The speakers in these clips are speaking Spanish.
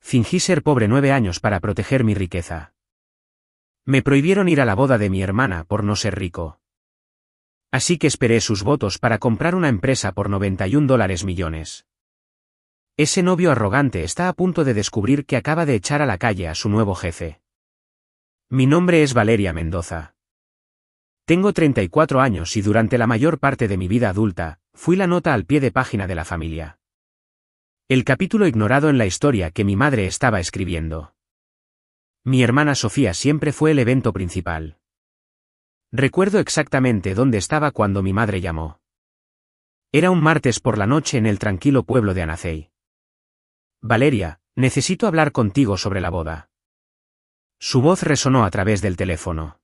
fingí ser pobre 9 años para proteger mi riqueza. Me prohibieron ir a la boda de mi hermana por no ser rico. Así que esperé sus votos para comprar una empresa por $91 millones. Ese novio arrogante está a punto de descubrir que acaba de echar a la calle a su nuevo jefe. Mi nombre es Valeria Mendoza. Tengo 34 años y durante la mayor parte de mi vida adulta, fui la nota al pie de página de la familia. El capítulo ignorado en la historia que mi madre estaba escribiendo. Mi hermana Sofía siempre fue el evento principal. Recuerdo exactamente dónde estaba cuando mi madre llamó. Era un martes por la noche en el tranquilo pueblo de Anacei. Valeria, necesito hablar contigo sobre la boda. Su voz resonó a través del teléfono.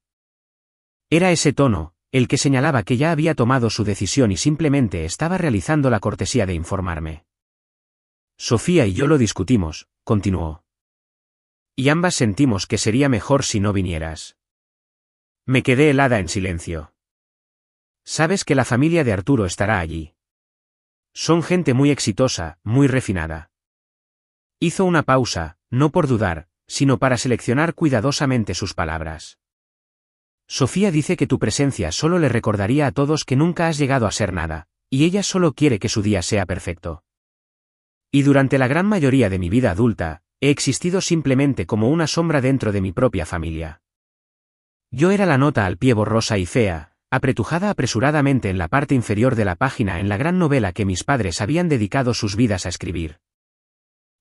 Era ese tono, el que señalaba que ya había tomado su decisión y simplemente estaba realizando la cortesía de informarme. Sofía y yo lo discutimos, continuó. Y ambas sentimos que sería mejor si no vinieras. Me quedé helada en silencio. Sabes que la familia de Arturo estará allí. Son gente muy exitosa, muy refinada. Hizo una pausa, no por dudar, sino para seleccionar cuidadosamente sus palabras. Sofía dice que tu presencia solo le recordaría a todos que nunca has llegado a ser nada, y ella solo quiere que su día sea perfecto. Y durante la gran mayoría de mi vida adulta, he existido simplemente como una sombra dentro de mi propia familia. Yo era la nota al pie borrosa y fea, apretujada apresuradamente en la parte inferior de la página en la gran novela que mis padres habían dedicado sus vidas a escribir.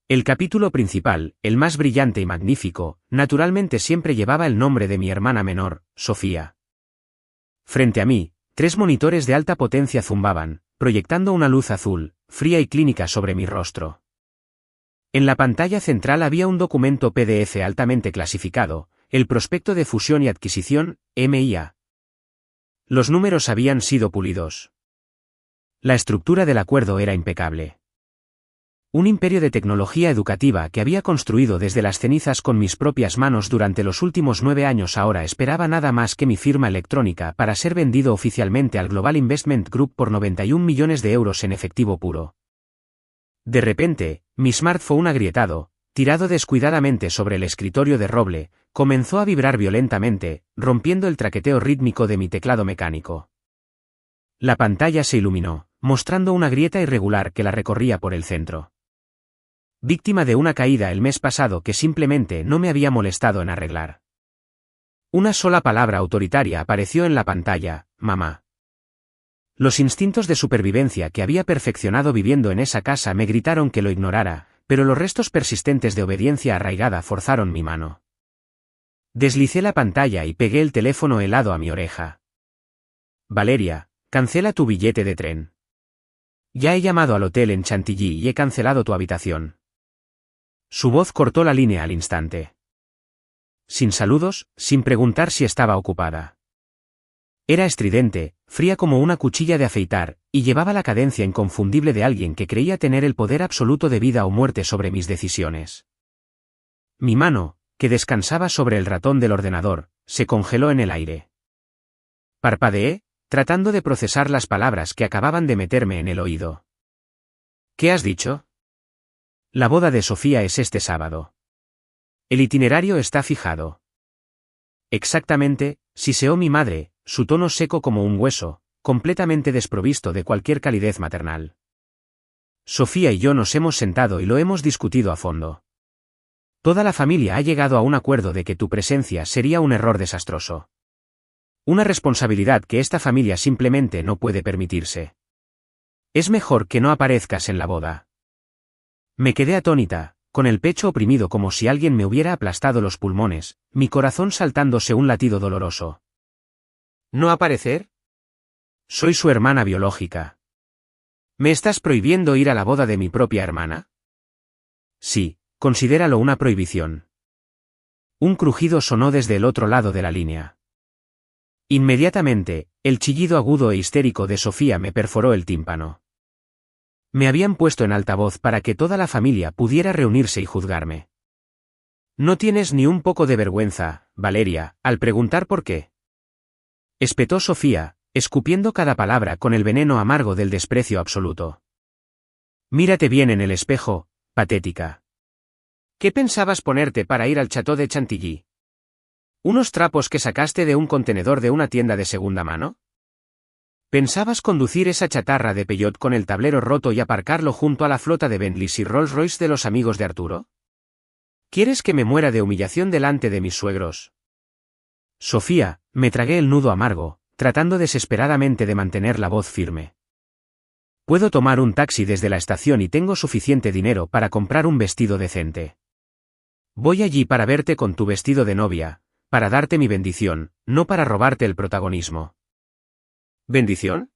El capítulo principal, el más brillante y magnífico, naturalmente siempre llevaba el nombre de mi hermana menor, Sofía. Frente a mí, 3 monitores de alta potencia zumbaban, proyectando una luz azul, fría y clínica sobre mi rostro. En la pantalla central había un documento PDF altamente clasificado, el prospecto de fusión y adquisición, MIA. Los números habían sido pulidos. La estructura del acuerdo era impecable. Un imperio de tecnología educativa que había construido desde las cenizas con mis propias manos durante los últimos 9 años ahora esperaba nada más que mi firma electrónica para ser vendido oficialmente al Global Investment Group por 91 millones de euros en efectivo puro. De repente, mi smartphone agrietado, tirado descuidadamente sobre el escritorio de roble, comenzó a vibrar violentamente, rompiendo el traqueteo rítmico de mi teclado mecánico. La pantalla se iluminó, mostrando una grieta irregular que la recorría por el centro. Víctima de una caída el mes pasado que simplemente no me había molestado en arreglar. Una sola palabra autoritaria apareció en la pantalla: mamá. Los instintos de supervivencia que había perfeccionado viviendo en esa casa me gritaron que lo ignorara, pero los restos persistentes de obediencia arraigada forzaron mi mano. Deslicé la pantalla y pegué el teléfono helado a mi oreja. Valeria, cancela tu billete de tren. Ya he llamado al hotel en Chantilly y he cancelado tu habitación. Su voz cortó la línea al instante. Sin saludos, sin preguntar si estaba ocupada. Era estridente, fría como una cuchilla de afeitar, y llevaba la cadencia inconfundible de alguien que creía tener el poder absoluto de vida o muerte sobre mis decisiones. Mi mano, que descansaba sobre el ratón del ordenador, se congeló en el aire. Parpadeé, tratando de procesar las palabras que acababan de meterme en el oído. ¿Qué has dicho? La boda de Sofía es este sábado. El itinerario está fijado. Exactamente, siseó mi madre, su tono seco como un hueso, completamente desprovisto de cualquier calidez maternal. Sofía y yo nos hemos sentado y lo hemos discutido a fondo. Toda la familia ha llegado a un acuerdo de que tu presencia sería un error desastroso. Una responsabilidad que esta familia simplemente no puede permitirse. Es mejor que no aparezcas en la boda. Me quedé atónita, con el pecho oprimido como si alguien me hubiera aplastado los pulmones, mi corazón saltándose un latido doloroso. ¿No aparecer? Soy su hermana biológica. ¿Me estás prohibiendo ir a la boda de mi propia hermana? Sí, considéralo una prohibición. Un crujido sonó desde el otro lado de la línea. Inmediatamente, el chillido agudo e histérico de Sofía me perforó el tímpano. Me habían puesto en altavoz para que toda la familia pudiera reunirse y juzgarme. ¿No tienes ni un poco de vergüenza, Valeria, al preguntar por qué? Espetó Sofía, escupiendo cada palabra con el veneno amargo del desprecio absoluto. Mírate bien en el espejo, patética. ¿Qué pensabas ponerte para ir al Château de Chantilly? ¿Unos trapos que sacaste de un contenedor de una tienda de segunda mano? ¿Pensabas conducir esa chatarra de Peugeot con el tablero roto y aparcarlo junto a la flota de Bentleys y Rolls Royce de los amigos de Arturo? ¿Quieres que me muera de humillación delante de mis suegros? Sofía, me tragué el nudo amargo, tratando desesperadamente de mantener la voz firme. Puedo tomar un taxi desde la estación y tengo suficiente dinero para comprar un vestido decente. Voy allí para verte con tu vestido de novia, para darte mi bendición, no para robarte el protagonismo. ¿Bendición?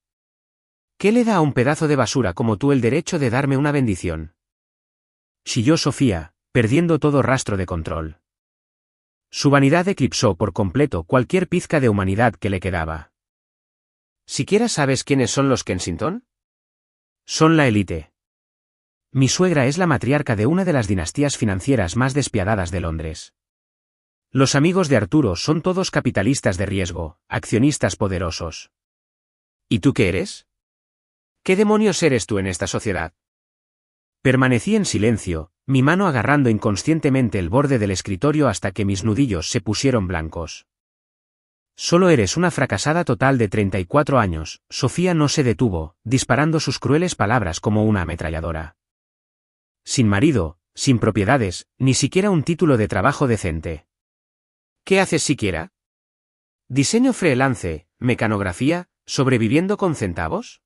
¿Qué le da a un pedazo de basura como tú el derecho de darme una bendición? Chilló Sofía, perdiendo todo rastro de control. Su vanidad eclipsó por completo cualquier pizca de humanidad que le quedaba. ¿Siquiera sabes quiénes son los Kensington? Son la élite. Mi suegra es la matriarca de una de las dinastías financieras más despiadadas de Londres. Los amigos de Arturo son todos capitalistas de riesgo, accionistas poderosos. ¿Y tú qué eres? ¿Qué demonios eres tú en esta sociedad? Permanecí en silencio, mi mano agarrando inconscientemente el borde del escritorio hasta que mis nudillos se pusieron blancos. Solo eres una fracasada total de 34 años, Sofía no se detuvo, disparando sus crueles palabras como una ametralladora. Sin marido, sin propiedades, ni siquiera un título de trabajo decente. ¿Qué haces siquiera? ¿Diseño freelance, mecanografía, sobreviviendo con centavos?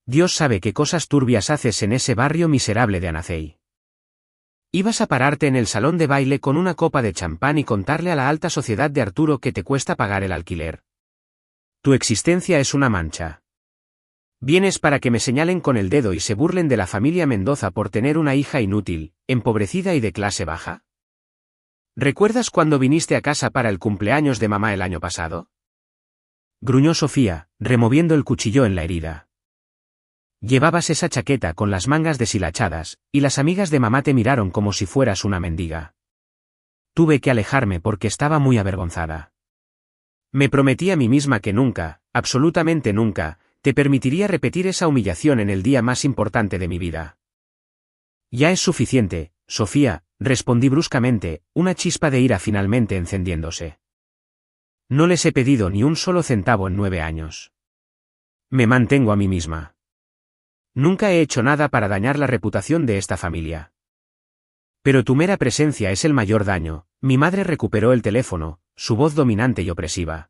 Dios sabe qué cosas turbias haces en ese barrio miserable de Anacei. Ibas a pararte en el salón de baile con una copa de champán y contarle a la alta sociedad de Arturo que te cuesta pagar el alquiler. Tu existencia es una mancha. ¿Vienes para que me señalen con el dedo y se burlen de la familia Mendoza por tener una hija inútil, empobrecida y de clase baja? ¿Recuerdas cuando viniste a casa para el cumpleaños de mamá el año pasado? Gruñó Sofía, removiendo el cuchillo en la herida. Llevabas esa chaqueta con las mangas deshilachadas, y las amigas de mamá te miraron como si fueras una mendiga. Tuve que alejarme porque estaba muy avergonzada. Me prometí a mí misma que nunca, absolutamente nunca, te permitiría repetir esa humillación en el día más importante de mi vida. Ya es suficiente, Sofía, respondí bruscamente, una chispa de ira finalmente encendiéndose. No les he pedido ni un solo centavo en 9 años. Me mantengo a mí misma. Nunca he hecho nada para dañar la reputación de esta familia. Pero tu mera presencia es el mayor daño. Mi madre recuperó el teléfono, su voz dominante y opresiva.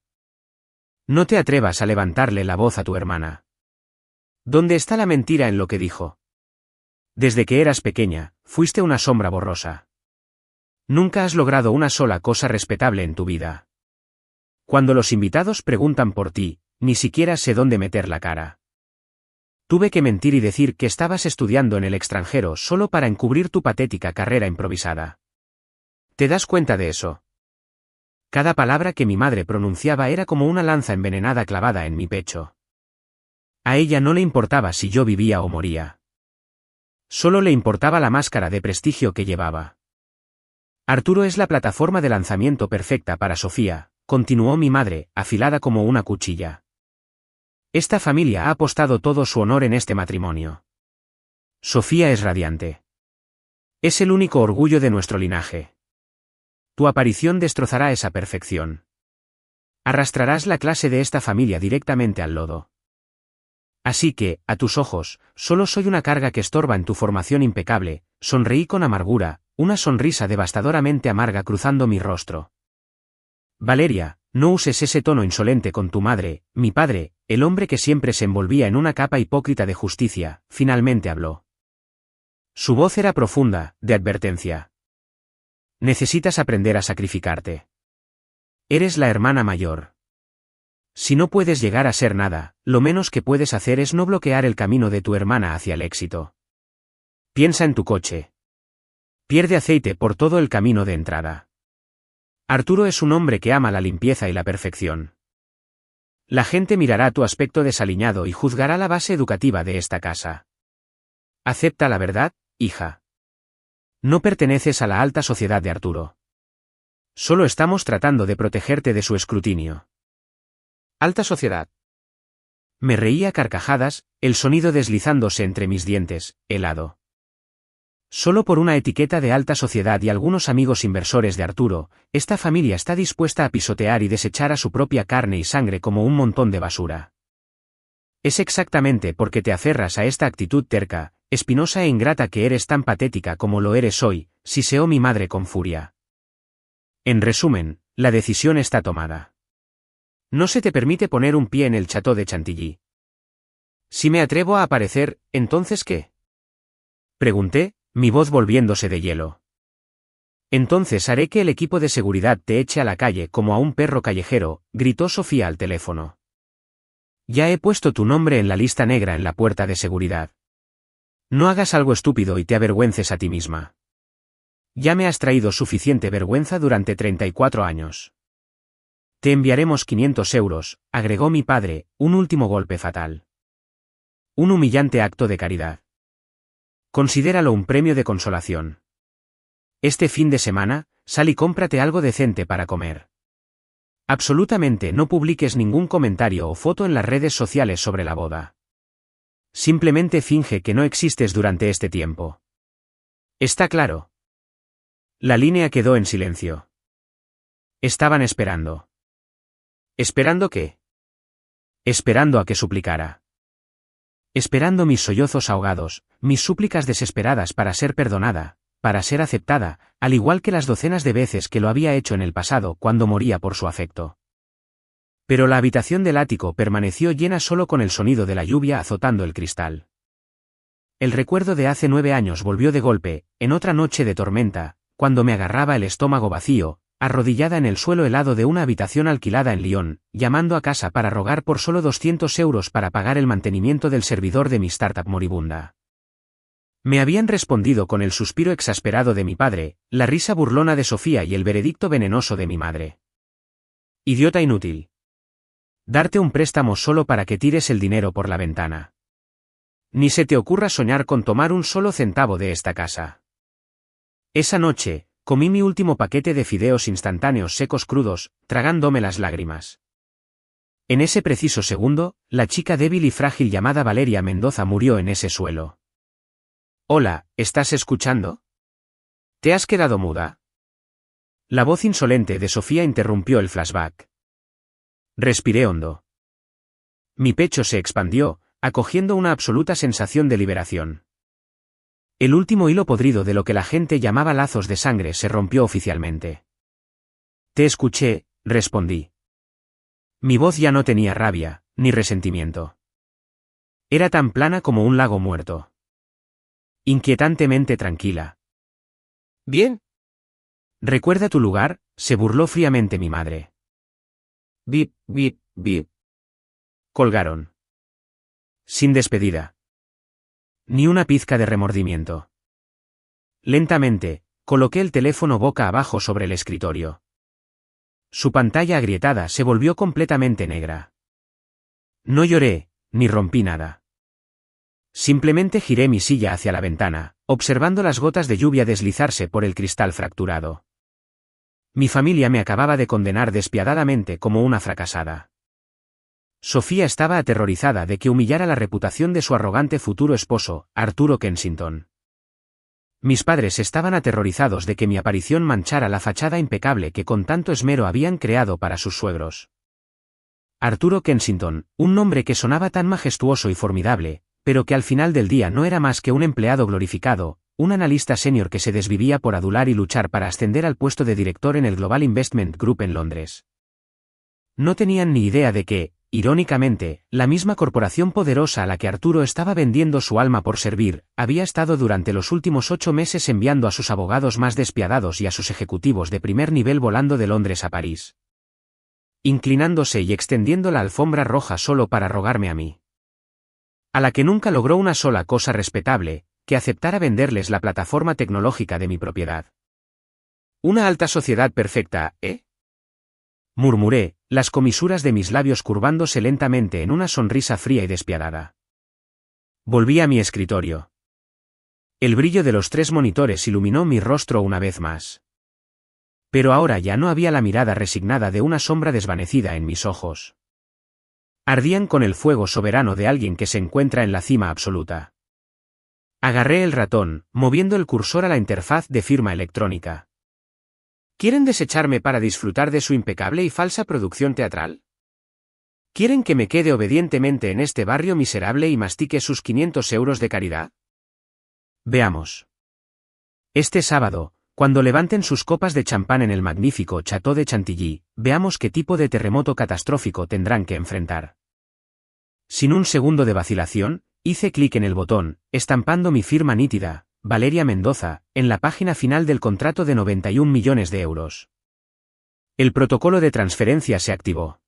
No te atrevas a levantarle la voz a tu hermana. ¿Dónde está la mentira en lo que dijo? Desde que eras pequeña, fuiste una sombra borrosa. Nunca has logrado una sola cosa respetable en tu vida. Cuando los invitados preguntan por ti, ni siquiera sé dónde meter la cara. Tuve que mentir y decir que estabas estudiando en el extranjero solo para encubrir tu patética carrera improvisada. ¿Te das cuenta de eso? Cada palabra que mi madre pronunciaba era como una lanza envenenada clavada en mi pecho. A ella no le importaba si yo vivía o moría. Solo le importaba la máscara de prestigio que llevaba. Arturo es la plataforma de lanzamiento perfecta para Sofía, continuó mi madre, afilada como una cuchilla. Esta familia ha apostado todo su honor en este matrimonio. Sofía es radiante. Es el único orgullo de nuestro linaje. Tu aparición destrozará esa perfección. Arrastrarás la clase de esta familia directamente al lodo. Así que, a tus ojos, solo soy una carga que estorba en tu formación impecable, sonreí con amargura, una sonrisa devastadoramente amarga cruzando mi rostro. Valeria, no uses ese tono insolente con tu madre, mi padre, el hombre que siempre se envolvía en una capa hipócrita de justicia, finalmente habló. Su voz era profunda, de advertencia. Necesitas aprender a sacrificarte. Eres la hermana mayor. Si no puedes llegar a ser nada, lo menos que puedes hacer es no bloquear el camino de tu hermana hacia el éxito. Piensa en tu coche. Pierde aceite por todo el camino de entrada. Arturo es un hombre que ama la limpieza y la perfección. La gente mirará tu aspecto desaliñado y juzgará la base educativa de esta casa. Acepta la verdad, hija. No perteneces a la alta sociedad de Arturo. Solo estamos tratando de protegerte de su escrutinio. Alta sociedad. Me reía a carcajadas, el sonido deslizándose entre mis dientes, helado. Solo por una etiqueta de alta sociedad y algunos amigos inversores de Arturo, esta familia está dispuesta a pisotear y desechar a su propia carne y sangre como un montón de basura. Es exactamente porque te aferras a esta actitud terca, espinosa e ingrata que eres tan patética como lo eres hoy, siseó mi madre con furia. En resumen, la decisión está tomada. No se te permite poner un pie en el Château de Chantilly. Si me atrevo a aparecer, ¿entonces qué? Pregunté, mi voz volviéndose de hielo. Entonces haré que el equipo de seguridad te eche a la calle como a un perro callejero, gritó Sofía al teléfono. Ya he puesto tu nombre en la lista negra en la puerta de seguridad. No hagas algo estúpido y te avergüences a ti misma. Ya me has traído suficiente vergüenza durante 34 años. Te enviaremos 500 euros, agregó mi padre, un último golpe fatal. Un humillante acto de caridad. Considéralo un premio de consolación. Este fin de semana, sal y cómprate algo decente para comer. Absolutamente no publiques ningún comentario o foto en las redes sociales sobre la boda. Simplemente finge que no existes durante este tiempo. ¿Está claro? La línea quedó en silencio. Estaban esperando. ¿Esperando qué? Esperando a que suplicara. Esperando mis sollozos ahogados, mis súplicas desesperadas para ser perdonada, para ser aceptada, al igual que las docenas de veces que lo había hecho en el pasado cuando moría por su afecto. Pero la habitación del ático permaneció llena solo con el sonido de la lluvia azotando el cristal. El recuerdo de hace 9 años volvió de golpe, en otra noche de tormenta, cuando me agarraba el estómago vacío, arrodillada en el suelo helado de una habitación alquilada en Lyon, llamando a casa para rogar por solo 200 euros para pagar el mantenimiento del servidor de mi startup moribunda. Me habían respondido con el suspiro exasperado de mi padre, la risa burlona de Sofía y el veredicto venenoso de mi madre. Idiota inútil. Darte un préstamo solo para que tires el dinero por la ventana. Ni se te ocurra soñar con tomar un solo centavo de esta casa. Esa noche, comí mi último paquete de fideos instantáneos secos crudos, tragándome las lágrimas. En ese preciso segundo, la chica débil y frágil llamada Valeria Mendoza murió en ese suelo. Hola, ¿estás escuchando? ¿Te has quedado muda? La voz insolente de Sofía interrumpió el flashback. Respiré hondo. Mi pecho se expandió, acogiendo una absoluta sensación de liberación. El último hilo podrido de lo que la gente llamaba lazos de sangre se rompió oficialmente. Te escuché, respondí. Mi voz ya no tenía rabia, ni resentimiento. Era tan plana como un lago muerto. Inquietantemente tranquila. Bien. ¿Recuerda tu lugar? Se burló fríamente mi madre. Bip, bip, bip. Colgaron. Sin despedida. Ni una pizca de remordimiento. Lentamente, coloqué el teléfono boca abajo sobre el escritorio. Su pantalla agrietada se volvió completamente negra. No lloré, ni rompí nada. Simplemente giré mi silla hacia la ventana, observando las gotas de lluvia deslizarse por el cristal fracturado. Mi familia me acababa de condenar despiadadamente como una fracasada. Sofía estaba aterrorizada de que humillara la reputación de su arrogante futuro esposo, Arturo Kensington. Mis padres estaban aterrorizados de que mi aparición manchara la fachada impecable que con tanto esmero habían creado para sus suegros. Arturo Kensington, un nombre que sonaba tan majestuoso y formidable, pero que al final del día no era más que un empleado glorificado, un analista senior que se desvivía por adular y luchar para ascender al puesto de director en el Global Investment Group en Londres. No tenían ni idea de que, irónicamente, la misma corporación poderosa a la que Arturo estaba vendiendo su alma por servir, había estado durante los últimos 8 meses enviando a sus abogados más despiadados y a sus ejecutivos de primer nivel volando de Londres a París. Inclinándose y extendiendo la alfombra roja solo para rogarme a mí. A la que nunca logró una sola cosa respetable, que aceptara venderles la plataforma tecnológica de mi propiedad. Una alta sociedad perfecta, ¿eh? Murmuré, las comisuras de mis labios curvándose lentamente en una sonrisa fría y despiadada. Volví a mi escritorio. El brillo de los 3 monitores iluminó mi rostro una vez más. Pero ahora ya no había la mirada resignada de una sombra desvanecida en mis ojos. Ardían con el fuego soberano de alguien que se encuentra en la cima absoluta. Agarré el ratón, moviendo el cursor a la interfaz de firma electrónica. ¿Quieren desecharme para disfrutar de su impecable y falsa producción teatral? ¿Quieren que me quede obedientemente en este barrio miserable y mastique sus 500 euros de caridad? Veamos. Este sábado, cuando levanten sus copas de champán en el magnífico Château de Chantilly, veamos qué tipo de terremoto catastrófico tendrán que enfrentar. Sin un segundo de vacilación, hice clic en el botón, estampando mi firma nítida, Valeria Mendoza, en la página final del contrato de 91 millones de euros. El protocolo de transferencia se activó.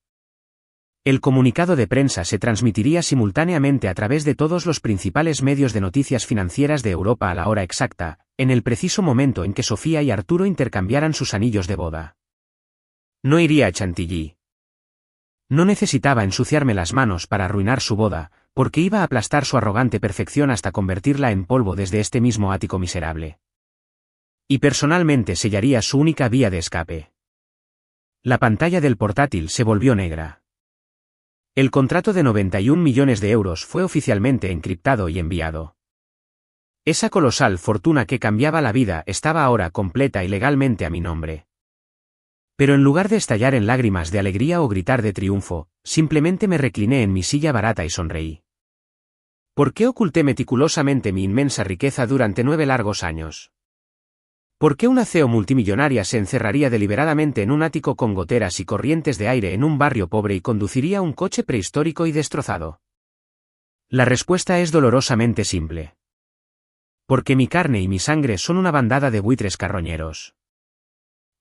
El comunicado de prensa se transmitiría simultáneamente a través de todos los principales medios de noticias financieras de Europa a la hora exacta, en el preciso momento en que Sofía y Arturo intercambiaran sus anillos de boda. No iría a Chantilly. No necesitaba ensuciarme las manos para arruinar su boda, porque iba a aplastar su arrogante perfección hasta convertirla en polvo desde este mismo ático miserable. Y personalmente sellaría su única vía de escape. La pantalla del portátil se volvió negra. El contrato de 91 millones de euros fue oficialmente encriptado y enviado. Esa colosal fortuna que cambiaba la vida estaba ahora completa y legalmente a mi nombre. Pero en lugar de estallar en lágrimas de alegría o gritar de triunfo, simplemente me recliné en mi silla barata y sonreí. ¿Por qué oculté meticulosamente mi inmensa riqueza durante 9 largos años? ¿Por qué una CEO multimillonaria se encerraría deliberadamente en un ático con goteras y corrientes de aire en un barrio pobre y conduciría un coche prehistórico y destrozado? La respuesta es dolorosamente simple. Porque mi carne y mi sangre son una bandada de buitres carroñeros.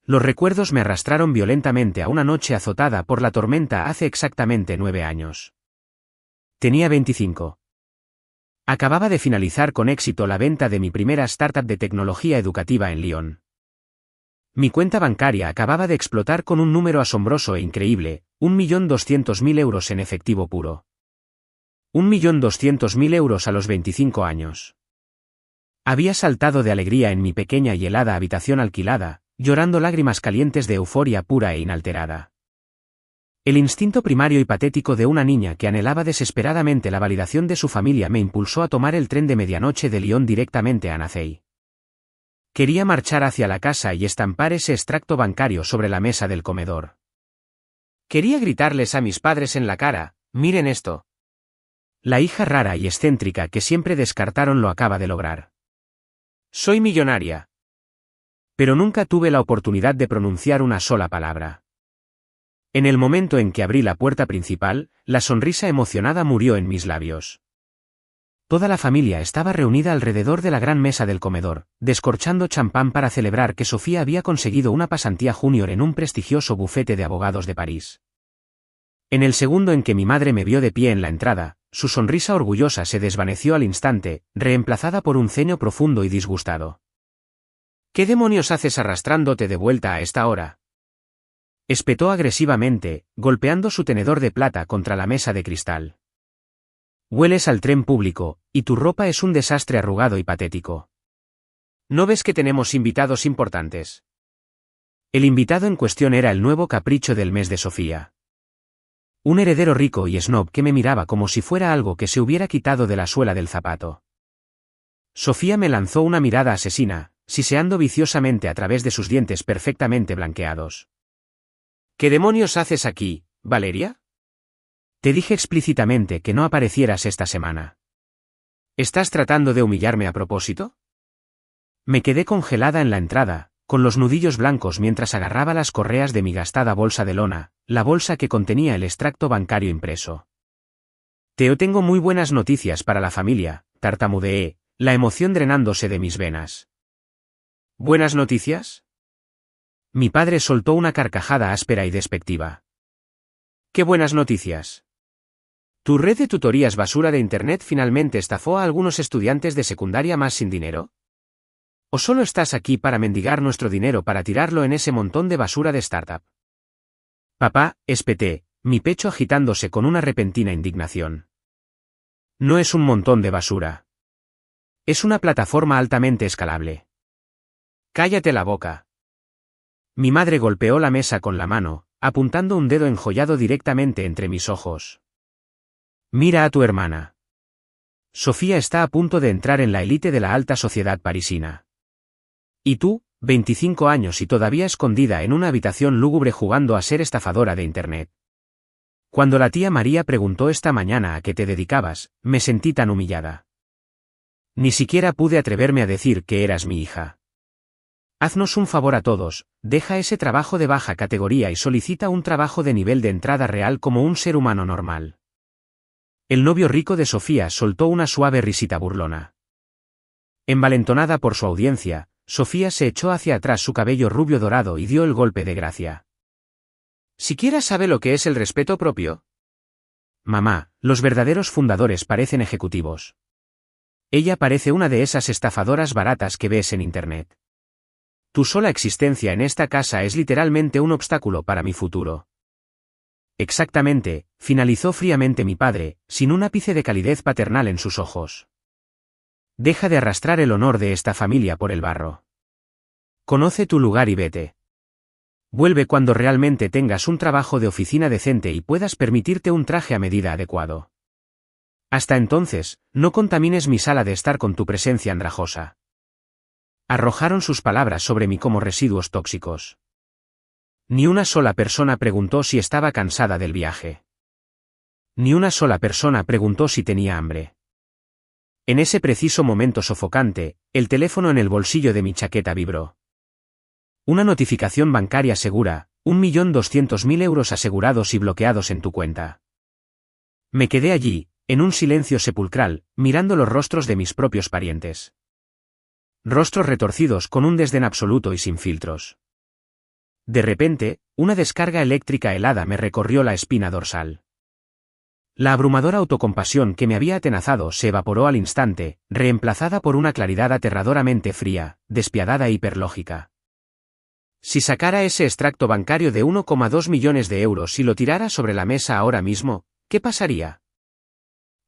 Los recuerdos me arrastraron violentamente a una noche azotada por la tormenta hace exactamente 9 años. Tenía 25. Acababa de finalizar con éxito la venta de mi primera startup de tecnología educativa en Lyon. Mi cuenta bancaria acababa de explotar con un número asombroso e increíble, 1.200.000 euros en efectivo puro. 1.200.000 euros a los 25 años. Había saltado de alegría en mi pequeña y helada habitación alquilada, llorando lágrimas calientes de euforia pura e inalterada. El instinto primario y patético de una niña que anhelaba desesperadamente la validación de su familia me impulsó a tomar el tren de medianoche de Lyon directamente a Nacey. Quería marchar hacia la casa y estampar ese extracto bancario sobre la mesa del comedor. Quería gritarles a mis padres en la cara, miren esto. La hija rara y excéntrica que siempre descartaron lo acaba de lograr. Soy millonaria. Pero nunca tuve la oportunidad de pronunciar una sola palabra. En el momento en que abrí la puerta principal, la sonrisa emocionada murió en mis labios. Toda la familia estaba reunida alrededor de la gran mesa del comedor, descorchando champán para celebrar que Sofía había conseguido una pasantía junior en un prestigioso bufete de abogados de París. En el segundo en que mi madre me vio de pie en la entrada, su sonrisa orgullosa se desvaneció al instante, reemplazada por un ceño profundo y disgustado. ¿Qué demonios haces arrastrándote de vuelta a esta hora? Espetó agresivamente, golpeando su tenedor de plata contra la mesa de cristal. Hueles al tren público, y tu ropa es un desastre arrugado y patético. ¿No ves que tenemos invitados importantes? El invitado en cuestión era el nuevo capricho del mes de Sofía. Un heredero rico y snob que me miraba como si fuera algo que se hubiera quitado de la suela del zapato. Sofía me lanzó una mirada asesina, siseando viciosamente a través de sus dientes perfectamente blanqueados. ¿Qué demonios haces aquí, Valeria? Te dije explícitamente que no aparecieras esta semana. ¿Estás tratando de humillarme a propósito? Me quedé congelada en la entrada, con los nudillos blancos mientras agarraba las correas de mi gastada bolsa de lona, la bolsa que contenía el extracto bancario impreso. Tengo muy buenas noticias para la familia, tartamudeé, la emoción drenándose de mis venas. ¿Buenas noticias? Mi padre soltó una carcajada áspera y despectiva. ¡Qué buenas noticias! ¿Tu red de tutorías basura de Internet finalmente estafó a algunos estudiantes de secundaria más sin dinero? ¿O solo estás aquí para mendigar nuestro dinero para tirarlo en ese montón de basura de startup? Papá, espeté, mi pecho agitándose con una repentina indignación. No es un montón de basura. Es una plataforma altamente escalable. ¡Cállate la boca! Mi madre golpeó la mesa con la mano, apuntando un dedo enjollado directamente entre mis ojos. Mira a tu hermana. Sofía está a punto de entrar en la élite de la alta sociedad parisina. Y tú, 25 años y todavía escondida en una habitación lúgubre jugando a ser estafadora de Internet. Cuando la tía María preguntó esta mañana a qué te dedicabas, me sentí tan humillada. Ni siquiera pude atreverme a decir que eras mi hija. Haznos un favor a todos, deja ese trabajo de baja categoría y solicita un trabajo de nivel de entrada real como un ser humano normal. El novio rico de Sofía soltó una suave risita burlona. Envalentonada por su audiencia, Sofía se echó hacia atrás su cabello rubio dorado y dio el golpe de gracia. ¿Siquiera sabe lo que es el respeto propio? Mamá, los verdaderos fundadores parecen ejecutivos. Ella parece una de esas estafadoras baratas que ves en Internet. Tu sola existencia en esta casa es literalmente un obstáculo para mi futuro. Exactamente, finalizó fríamente mi padre, sin un ápice de calidez paternal en sus ojos. Deja de arrastrar el honor de esta familia por el barro. Conoce tu lugar y vete. Vuelve cuando realmente tengas un trabajo de oficina decente y puedas permitirte un traje a medida adecuado. Hasta entonces, no contamines mi sala de estar con tu presencia andrajosa. Arrojaron sus palabras sobre mí como residuos tóxicos. Ni una sola persona preguntó si estaba cansada del viaje. Ni una sola persona preguntó si tenía hambre. En ese preciso momento sofocante, el teléfono en el bolsillo de mi chaqueta vibró. Una notificación bancaria segura, 1.200.000 euros asegurados y bloqueados en tu cuenta. Me quedé allí, en un silencio sepulcral, mirando los rostros de mis propios parientes. Rostros retorcidos con un desdén absoluto y sin filtros. De repente, una descarga eléctrica helada me recorrió la espina dorsal. La abrumadora autocompasión que me había atenazado se evaporó al instante, reemplazada por una claridad aterradoramente fría, despiadada e hiperlógica. Si sacara ese extracto bancario de 1,2 millones de euros y lo tirara sobre la mesa ahora mismo, ¿qué pasaría?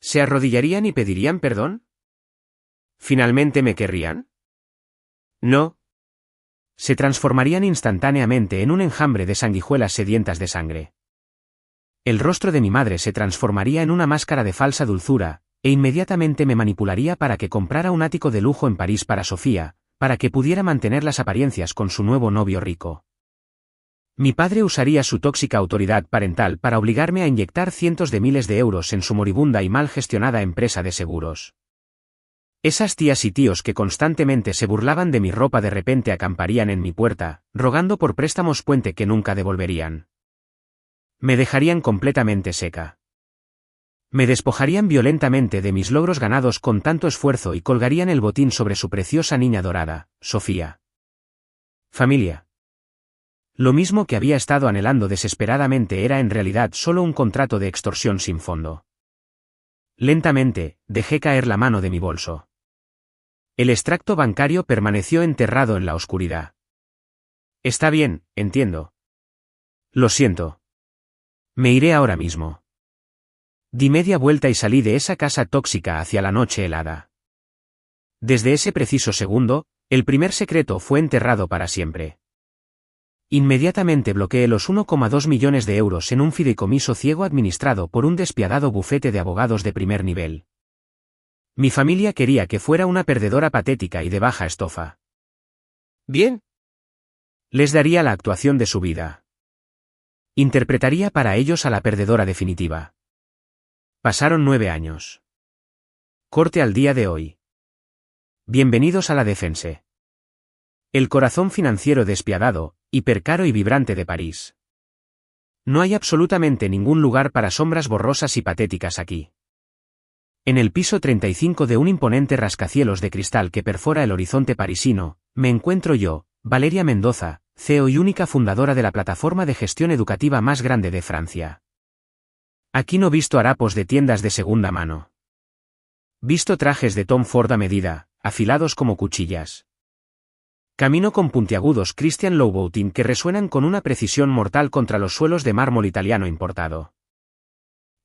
¿Se arrodillarían y pedirían perdón? ¿Finalmente me querrían? No. Se transformarían instantáneamente en un enjambre de sanguijuelas sedientas de sangre. El rostro de mi madre se transformaría en una máscara de falsa dulzura, e inmediatamente me manipularía para que comprara un ático de lujo en París para Sofía, para que pudiera mantener las apariencias con su nuevo novio rico. Mi padre usaría su tóxica autoridad parental para obligarme a inyectar cientos de miles de euros en su moribunda y mal gestionada empresa de seguros. Esas tías y tíos que constantemente se burlaban de mi ropa de repente acamparían en mi puerta, rogando por préstamos puente que nunca devolverían. Me dejarían completamente seca. Me despojarían violentamente de mis logros ganados con tanto esfuerzo y colgarían el botín sobre su preciosa niña dorada, Sofía. Familia. Lo mismo que había estado anhelando desesperadamente era en realidad solo un contrato de extorsión sin fondo. Lentamente, dejé caer la mano de mi bolso. El extracto bancario permaneció enterrado en la oscuridad. Está bien, entiendo. Lo siento. Me iré ahora mismo. Di media vuelta y salí de esa casa tóxica hacia la noche helada. Desde ese preciso segundo, el primer secreto fue enterrado para siempre. Inmediatamente bloqueé los 1,2 millones de euros en un fideicomiso ciego administrado por un despiadado bufete de abogados de primer nivel. Mi familia quería que fuera una perdedora patética y de baja estofa. Bien. Les daría la actuación de su vida. Interpretaría para ellos a la perdedora definitiva. Pasaron 9 años. Corte al día de hoy. Bienvenidos a la Defense. El corazón financiero despiadado, hipercaro y vibrante de París. No hay absolutamente ningún lugar para sombras borrosas y patéticas aquí. En el piso 35 de un imponente rascacielos de cristal que perfora el horizonte parisino, me encuentro yo, Valeria Mendoza, CEO y única fundadora de la plataforma de gestión educativa más grande de Francia. Aquí no visto harapos de tiendas de segunda mano. Visto trajes de Tom Ford a medida, afilados como cuchillas. Camino con puntiagudos Christian Louboutin que resuenan con una precisión mortal contra los suelos de mármol italiano importado.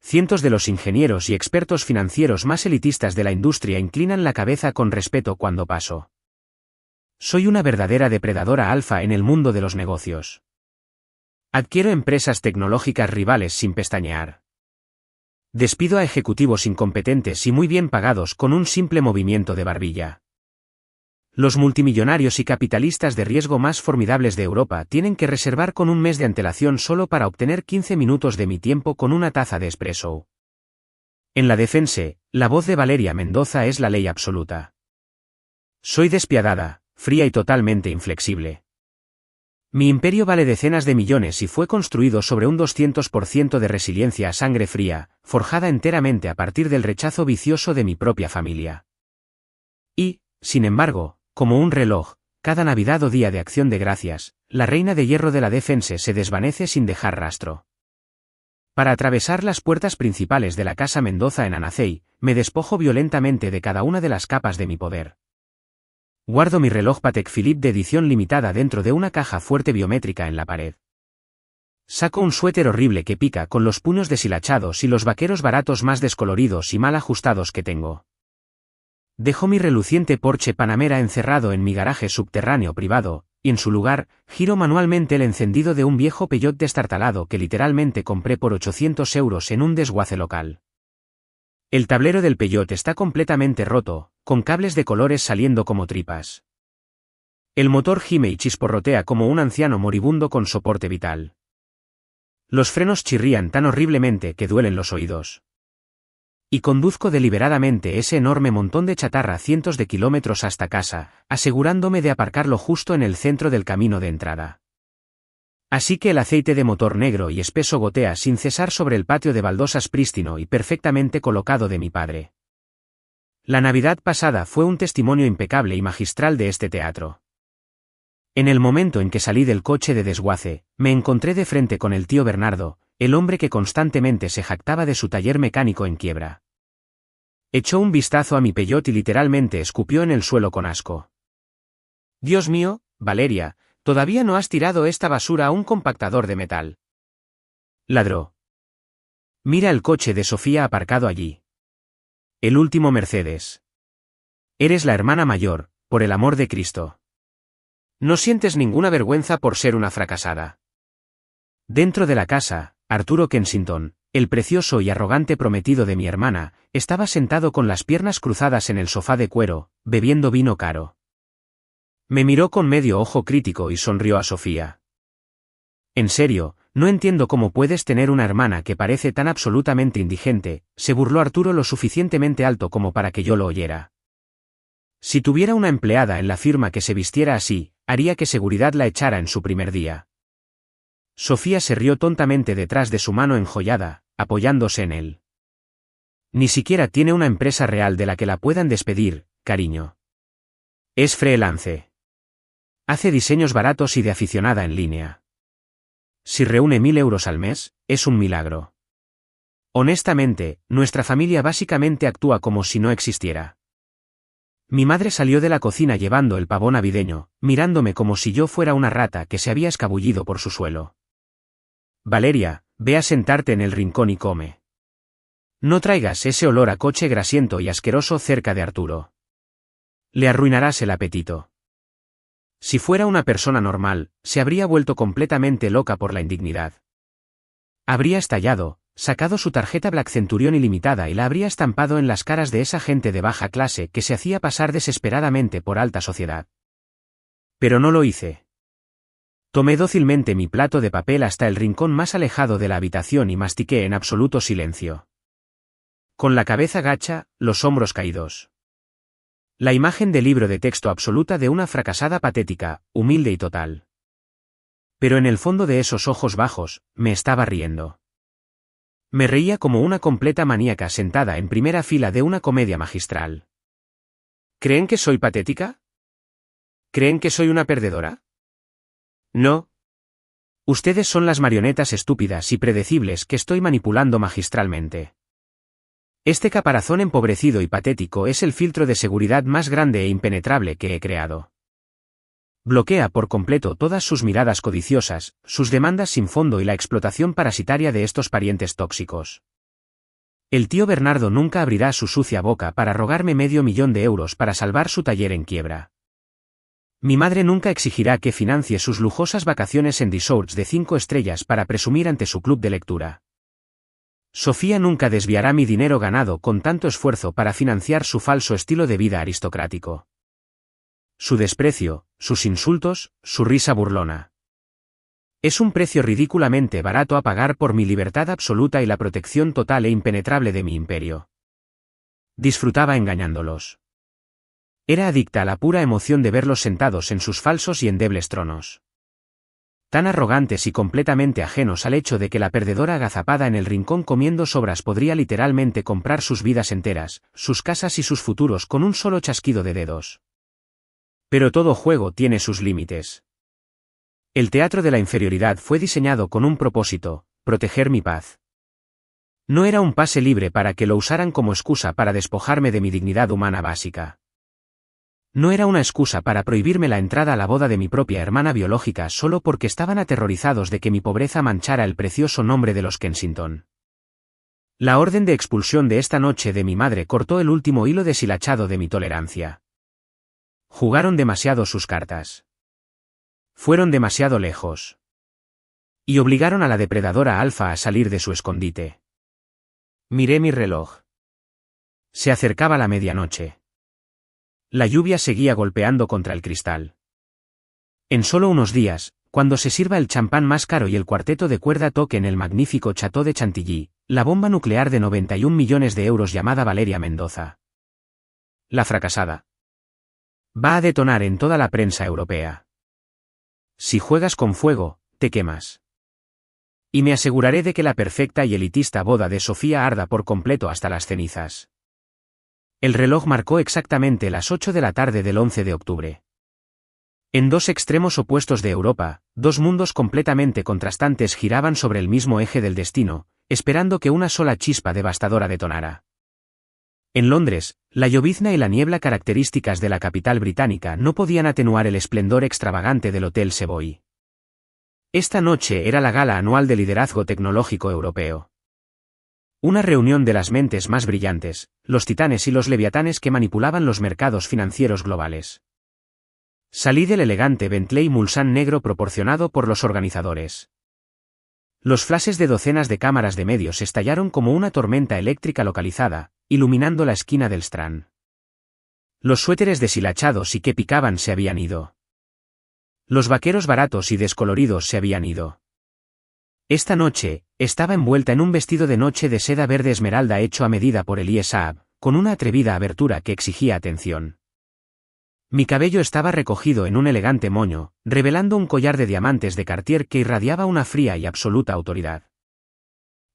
Cientos de los ingenieros y expertos financieros más elitistas de la industria inclinan la cabeza con respeto cuando paso. Soy una verdadera depredadora alfa en el mundo de los negocios. Adquiero empresas tecnológicas rivales sin pestañear. Despido a ejecutivos incompetentes y muy bien pagados con un simple movimiento de barbilla. Los multimillonarios y capitalistas de riesgo más formidables de Europa tienen que reservar con un mes de antelación solo para obtener 15 minutos de mi tiempo con una taza de espresso. En la defensa, la voz de Valeria Mendoza es la ley absoluta. Soy despiadada, fría y totalmente inflexible. Mi imperio vale decenas de millones y fue construido sobre un 200% de resiliencia a sangre fría, forjada enteramente a partir del rechazo vicioso de mi propia familia. Y, sin embargo, como un reloj, cada Navidad o Día de Acción de Gracias, la reina de hierro de la defensa se desvanece sin dejar rastro. Para atravesar las puertas principales de la Casa Mendoza en Anacei, me despojo violentamente de cada una de las capas de mi poder. Guardo mi reloj Patek Philippe de edición limitada dentro de una caja fuerte biométrica en la pared. Saco un suéter horrible que pica con los puños deshilachados y los vaqueros baratos más descoloridos y mal ajustados que tengo. Dejo mi reluciente Porsche Panamera encerrado en mi garaje subterráneo privado, y en su lugar, giro manualmente el encendido de un viejo Peugeot destartalado que literalmente compré por 800 euros en un desguace local. El tablero del Peugeot está completamente roto, con cables de colores saliendo como tripas. El motor gime y chisporrotea como un anciano moribundo con soporte vital. Los frenos chirrían tan horriblemente que duelen los oídos. Y conduzco deliberadamente ese enorme montón de chatarra cientos de kilómetros hasta casa, asegurándome de aparcarlo justo en el centro del camino de entrada. Así que el aceite de motor negro y espeso gotea sin cesar sobre el patio de baldosas prístino y perfectamente colocado de mi padre. La Navidad pasada fue un testimonio impecable y magistral de este teatro. En el momento en que salí del coche de desguace, me encontré de frente con el tío Bernardo, el hombre que constantemente se jactaba de su taller mecánico en quiebra. Echó un vistazo a mi Peugeot y literalmente escupió en el suelo con asco. «Dios mío, Valeria, todavía no has tirado esta basura a un compactador de metal», ladró. «Mira el coche de Sofía aparcado allí. El último Mercedes. Eres la hermana mayor, por el amor de Cristo. ¿No sientes ninguna vergüenza por ser una fracasada?» Dentro de la casa, Arturo Kensington, el precioso y arrogante prometido de mi hermana, estaba sentado con las piernas cruzadas en el sofá de cuero, bebiendo vino caro. Me miró con medio ojo crítico y sonrió a Sofía. «En serio, no entiendo cómo puedes tener una hermana que parece tan absolutamente indigente», se burló Arturo lo suficientemente alto como para que yo lo oyera. «Si tuviera una empleada en la firma que se vistiera así, haría que seguridad la echara en su primer día». Sofía se rió tontamente detrás de su mano enjollada, apoyándose en él. «Ni siquiera tiene una empresa real de la que la puedan despedir, cariño. Es freelance. Hace diseños baratos y de aficionada en línea. Si reúne 1.000 euros al mes, es un milagro. Honestamente, nuestra familia básicamente actúa como si no existiera». Mi madre salió de la cocina llevando el pavo navideño, mirándome como si yo fuera una rata que se había escabullido por su suelo. «Valeria, ve a sentarte en el rincón y come. No traigas ese olor a coche grasiento y asqueroso cerca de Arturo. Le arruinarás el apetito». Si fuera una persona normal, se habría vuelto completamente loca por la indignidad. Habría estallado, sacado su tarjeta Black Centurion ilimitada y la habría estampado en las caras de esa gente de baja clase que se hacía pasar desesperadamente por alta sociedad. Pero no lo hice. Tomé dócilmente mi plato de papel hasta el rincón más alejado de la habitación y mastiqué en absoluto silencio. Con la cabeza gacha, los hombros caídos. La imagen del libro de texto absoluta de una fracasada patética, humilde y total. Pero en el fondo de esos ojos bajos, me estaba riendo. Me reía como una completa maníaca sentada en primera fila de una comedia magistral. ¿Creen que soy patética? ¿Creen que soy una perdedora? No. Ustedes son las marionetas estúpidas y predecibles que estoy manipulando magistralmente. Este caparazón empobrecido y patético es el filtro de seguridad más grande e impenetrable que he creado. Bloquea por completo todas sus miradas codiciosas, sus demandas sin fondo y la explotación parasitaria de estos parientes tóxicos. El tío Bernardo nunca abrirá su sucia boca para rogarme $500,000 para salvar su taller en quiebra. Mi madre nunca exigirá que financie sus lujosas vacaciones en resorts de 5 estrellas para presumir ante su club de lectura. Sofía nunca desviará mi dinero ganado con tanto esfuerzo para financiar su falso estilo de vida aristocrático. Su desprecio, sus insultos, su risa burlona. Es un precio ridículamente barato a pagar por mi libertad absoluta y la protección total e impenetrable de mi imperio. Disfrutaba engañándolos. Era adicta a la pura emoción de verlos sentados en sus falsos y endebles tronos. Tan arrogantes y completamente ajenos al hecho de que la perdedora agazapada en el rincón comiendo sobras podría literalmente comprar sus vidas enteras, sus casas y sus futuros con un solo chasquido de dedos. Pero todo juego tiene sus límites. El teatro de la inferioridad fue diseñado con un propósito: proteger mi paz. No era un pase libre para que lo usaran como excusa para despojarme de mi dignidad humana básica. No era una excusa para prohibirme la entrada a la boda de mi propia hermana biológica solo porque estaban aterrorizados de que mi pobreza manchara el precioso nombre de los Kensington. La orden de expulsión de esta noche de mi madre cortó el último hilo deshilachado de mi tolerancia. Jugaron demasiado sus cartas. Fueron demasiado lejos. Y obligaron a la depredadora alfa a salir de su escondite. Miré mi reloj. Se acercaba la medianoche. La lluvia seguía golpeando contra el cristal. En solo unos días, cuando se sirva el champán más caro y el cuarteto de cuerda toque en el magnífico Château de Chantilly, la bomba nuclear de 91 millones de euros llamada Valeria Mendoza, la fracasada, va a detonar en toda la prensa europea. Si juegas con fuego, te quemas. Y me aseguraré de que la perfecta y elitista boda de Sofía arda por completo hasta las cenizas. El reloj marcó exactamente las 8 de la tarde del 11 de octubre. En dos extremos opuestos de Europa, dos mundos completamente contrastantes giraban sobre el mismo eje del destino, esperando que una sola chispa devastadora detonara. En Londres, la llovizna y la niebla características de la capital británica no podían atenuar el esplendor extravagante del Hotel Savoy. Esta noche era la gala anual de liderazgo tecnológico europeo. Una reunión de las mentes más brillantes, los titanes y los leviatanes que manipulaban los mercados financieros globales. Salí del elegante Bentley Mulsanne negro proporcionado por los organizadores. Los flashes de docenas de cámaras de medios estallaron como una tormenta eléctrica localizada, iluminando la esquina del Strand. Los suéteres deshilachados y que picaban se habían ido. Los vaqueros baratos y descoloridos se habían ido. Esta noche, estaba envuelta en un vestido de noche de seda verde esmeralda hecho a medida por Elie Saab, con una atrevida abertura que exigía atención. Mi cabello estaba recogido en un elegante moño, revelando un collar de diamantes de Cartier que irradiaba una fría y absoluta autoridad.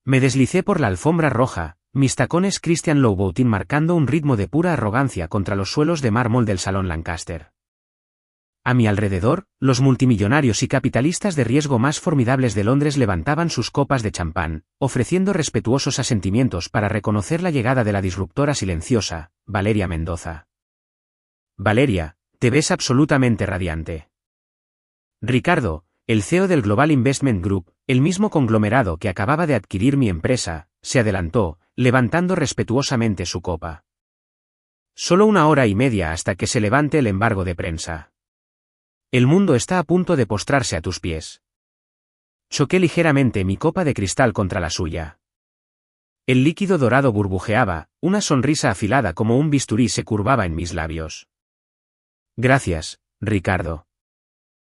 Me deslicé por la alfombra roja, mis tacones Christian Louboutin marcando un ritmo de pura arrogancia contra los suelos de mármol del Salón Lancaster. A mi alrededor, los multimillonarios y capitalistas de riesgo más formidables de Londres levantaban sus copas de champán, ofreciendo respetuosos asentimientos para reconocer la llegada de la disruptora silenciosa, Valeria Mendoza. Valeria, te ves absolutamente radiante. Ricardo, el CEO del Global Investment Group, el mismo conglomerado que acababa de adquirir mi empresa, se adelantó, levantando respetuosamente su copa. Solo 1 hora y media hasta que se levante el embargo de prensa. El mundo está a punto de postrarse a tus pies. Choqué ligeramente mi copa de cristal contra la suya. El líquido dorado burbujeaba, una sonrisa afilada como un bisturí se curvaba en mis labios. Gracias, Ricardo.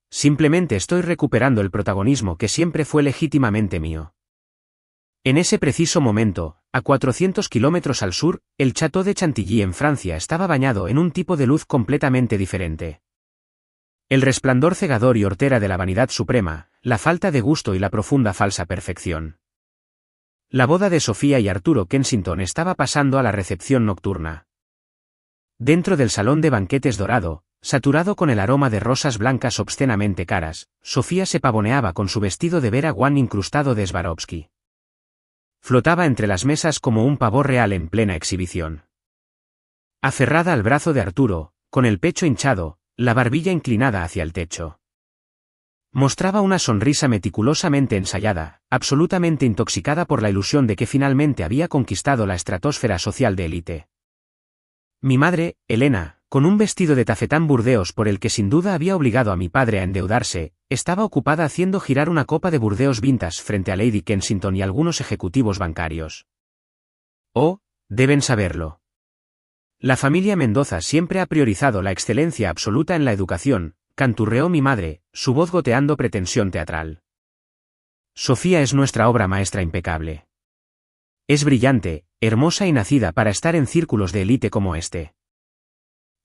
Simplemente estoy recuperando el protagonismo que siempre fue legítimamente mío. En ese preciso momento, a 400 kilómetros al sur, el Château de Chantilly en Francia estaba bañado en un tipo de luz completamente diferente. El resplandor cegador y hortera de la vanidad suprema, la falta de gusto y la profunda falsa perfección. La boda de Sofía y Arturo Kensington estaba pasando a la recepción nocturna. Dentro del salón de banquetes dorado, saturado con el aroma de rosas blancas obscenamente caras, Sofía se pavoneaba con su vestido de Vera Wang incrustado de Swarovski. Flotaba entre las mesas como un pavor real en plena exhibición. Aferrada al brazo de Arturo, con el pecho hinchado, la barbilla inclinada hacia el techo. Mostraba una sonrisa meticulosamente ensayada, absolutamente intoxicada por la ilusión de que finalmente había conquistado la estratosfera social de élite. Mi madre, Elena, con un vestido de tafetán burdeos por el que sin duda había obligado a mi padre a endeudarse, estaba ocupada haciendo girar una copa de Burdeos Vintage frente a Lady Kensington y algunos ejecutivos bancarios. Oh, deben saberlo. La familia Mendoza siempre ha priorizado la excelencia absoluta en la educación, canturreó mi madre, su voz goteando pretensión teatral. Sofía es nuestra obra maestra impecable. Es brillante, hermosa y nacida para estar en círculos de élite como este.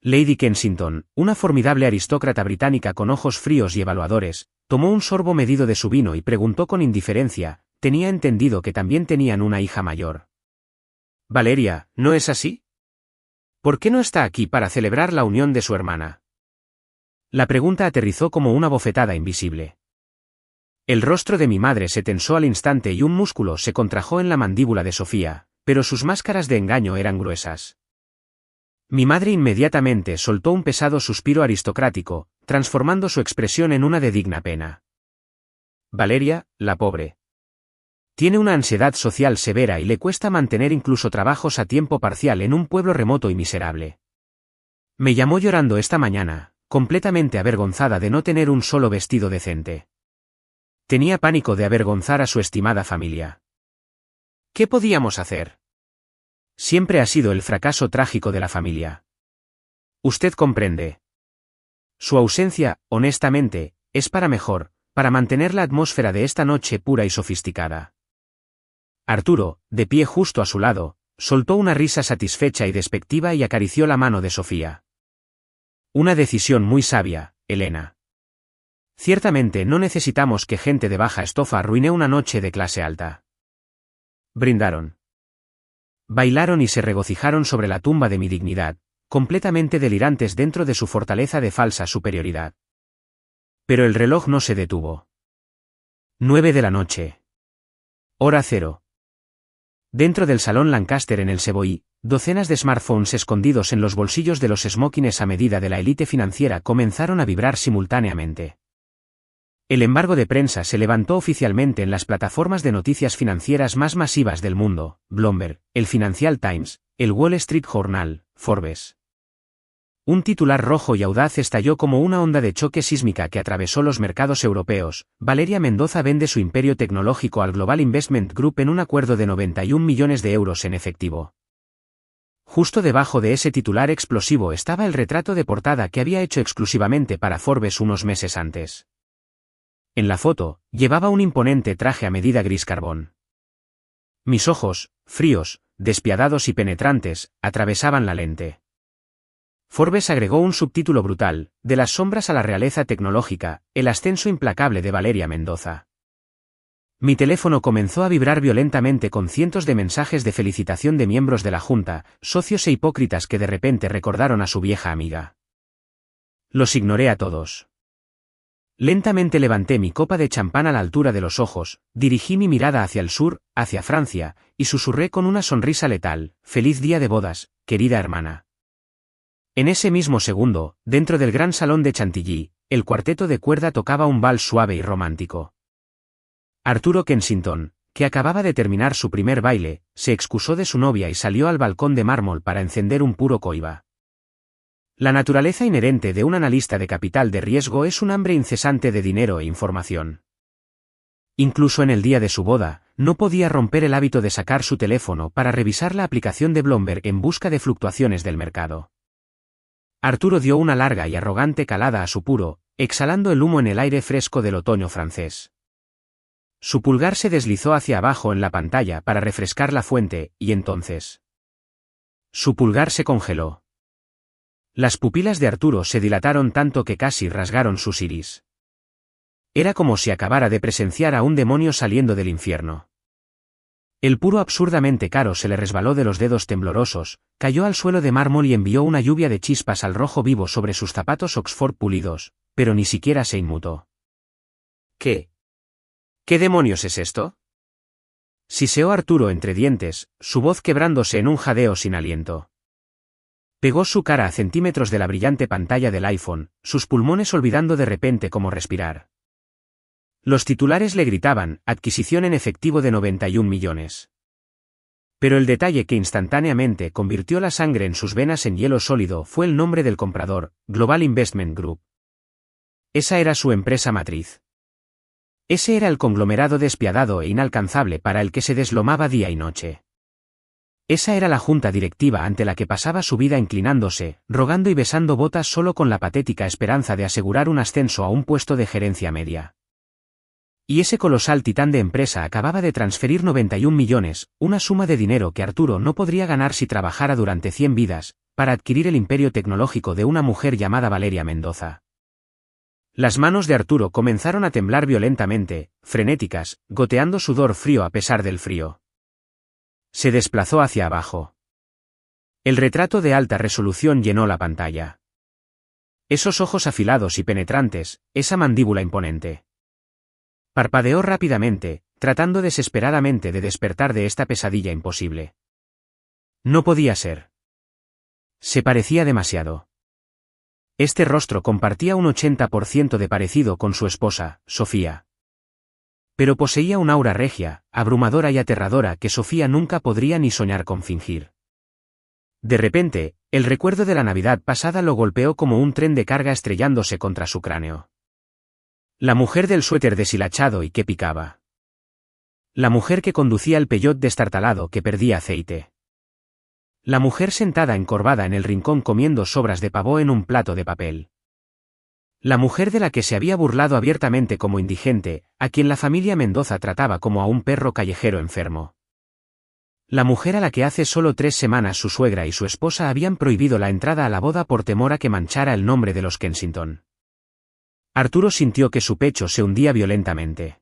Lady Kensington, una formidable aristócrata británica con ojos fríos y evaluadores, tomó un sorbo medido de su vino y preguntó con indiferencia, tenía entendido que también tenían una hija mayor. Valeria, ¿no es así? ¿Por qué no está aquí para celebrar la unión de su hermana? La pregunta aterrizó como una bofetada invisible. El rostro de mi madre se tensó al instante y un músculo se contrajo en la mandíbula de Sofía, pero sus máscaras de engaño eran gruesas. Mi madre inmediatamente soltó un pesado suspiro aristocrático, transformando su expresión en una de digna pena. Valeria, la pobre. Tiene una ansiedad social severa y le cuesta mantener incluso trabajos a tiempo parcial en un pueblo remoto y miserable. Me llamó llorando esta mañana, completamente avergonzada de no tener un solo vestido decente. Tenía pánico de avergonzar a su estimada familia. ¿Qué podíamos hacer? Siempre ha sido el fracaso trágico de la familia. Usted comprende. Su ausencia, honestamente, es para mejor, para mantener la atmósfera de esta noche pura y sofisticada. Arturo, de pie justo a su lado, soltó una risa satisfecha y despectiva y acarició la mano de Sofía. Una decisión muy sabia, Elena. Ciertamente no necesitamos que gente de baja estofa arruine una noche de clase alta. Brindaron. Bailaron y se regocijaron sobre la tumba de mi dignidad, completamente delirantes dentro de su fortaleza de falsa superioridad. Pero el reloj no se detuvo. 9 de la noche. Hora cero. Dentro del salón Lancaster en el Savoy, docenas de smartphones escondidos en los bolsillos de los smokings a medida de la élite financiera comenzaron a vibrar simultáneamente. El embargo de prensa se levantó oficialmente en las plataformas de noticias financieras más masivas del mundo, Bloomberg, el Financial Times, el Wall Street Journal, Forbes. Un titular rojo y audaz estalló como una onda de choque sísmica que atravesó los mercados europeos. Valeria Mendoza vende su imperio tecnológico al Global Investment Group en un acuerdo de 91 millones de euros en efectivo. Justo debajo de ese titular explosivo estaba el retrato de portada que había hecho exclusivamente para Forbes unos meses antes. En la foto, llevaba un imponente traje a medida gris carbón. Mis ojos, fríos, despiadados y penetrantes, atravesaban la lente. Forbes agregó un subtítulo brutal, de las sombras a la realeza tecnológica, el ascenso implacable de Valeria Mendoza. Mi teléfono comenzó a vibrar violentamente con cientos de mensajes de felicitación de miembros de la Junta, socios e hipócritas que de repente recordaron a su vieja amiga. Los ignoré a todos. Lentamente levanté mi copa de champán a la altura de los ojos, dirigí mi mirada hacia el sur, hacia Francia, y susurré con una sonrisa letal, «Feliz día de bodas, querida hermana». En ese mismo segundo, dentro del gran salón de Chantilly, el cuarteto de cuerda tocaba un vals suave y romántico. Arturo Kensington, que acababa de terminar su primer baile, se excusó de su novia y salió al balcón de mármol para encender un puro coiba. La naturaleza inherente de un analista de capital de riesgo es un hambre incesante de dinero e información. Incluso en el día de su boda, no podía romper el hábito de sacar su teléfono para revisar la aplicación de Bloomberg en busca de fluctuaciones del mercado. Arturo dio una larga y arrogante calada a su puro, exhalando el humo en el aire fresco del otoño francés. Su pulgar se deslizó hacia abajo en la pantalla para refrescar la fuente, y entonces su pulgar se congeló. Las pupilas de Arturo se dilataron tanto que casi rasgaron sus iris. Era como si acabara de presenciar a un demonio saliendo del infierno. El puro absurdamente caro se le resbaló de los dedos temblorosos, cayó al suelo de mármol y envió una lluvia de chispas al rojo vivo sobre sus zapatos Oxford pulidos, pero ni siquiera se inmutó. ¿Qué? ¿Qué demonios es esto? Siseó Arturo entre dientes, su voz quebrándose en un jadeo sin aliento. Pegó su cara a centímetros de la brillante pantalla del iPhone, sus pulmones olvidando de repente cómo respirar. Los titulares le gritaban, adquisición en efectivo de 91 millones. Pero el detalle que instantáneamente convirtió la sangre en sus venas en hielo sólido fue el nombre del comprador, Global Investment Group. Esa era su empresa matriz. Ese era el conglomerado despiadado e inalcanzable para el que se deslomaba día y noche. Esa era la junta directiva ante la que pasaba su vida inclinándose, rogando y besando botas solo con la patética esperanza de asegurar un ascenso a un puesto de gerencia media. Y ese colosal titán de empresa acababa de transferir 91 millones, una suma de dinero que Arturo no podría ganar si trabajara durante 100 vidas, para adquirir el imperio tecnológico de una mujer llamada Valeria Mendoza. Las manos de Arturo comenzaron a temblar violentamente, frenéticas, goteando sudor frío a pesar del frío. Se desplazó hacia abajo. El retrato de alta resolución llenó la pantalla. Esos ojos afilados y penetrantes, esa mandíbula imponente. Parpadeó rápidamente, tratando desesperadamente de despertar de esta pesadilla imposible. No podía ser. Se parecía demasiado. Este rostro compartía un 80% de parecido con su esposa, Sofía. Pero poseía un aura regia, abrumadora y aterradora que Sofía nunca podría ni soñar con fingir. De repente, el recuerdo de la Navidad pasada lo golpeó como un tren de carga estrellándose contra su cráneo. La mujer del suéter deshilachado y que picaba. La mujer que conducía el Peugeot destartalado que perdía aceite. La mujer sentada encorvada en el rincón comiendo sobras de pavó en un plato de papel. La mujer de la que se había burlado abiertamente como indigente, a quien la familia Mendoza trataba como a un perro callejero enfermo. La mujer a la que hace solo 3 semanas su suegra y su esposa habían prohibido la entrada a la boda por temor a que manchara el nombre de los Kensington. Arturo sintió que su pecho se hundía violentamente.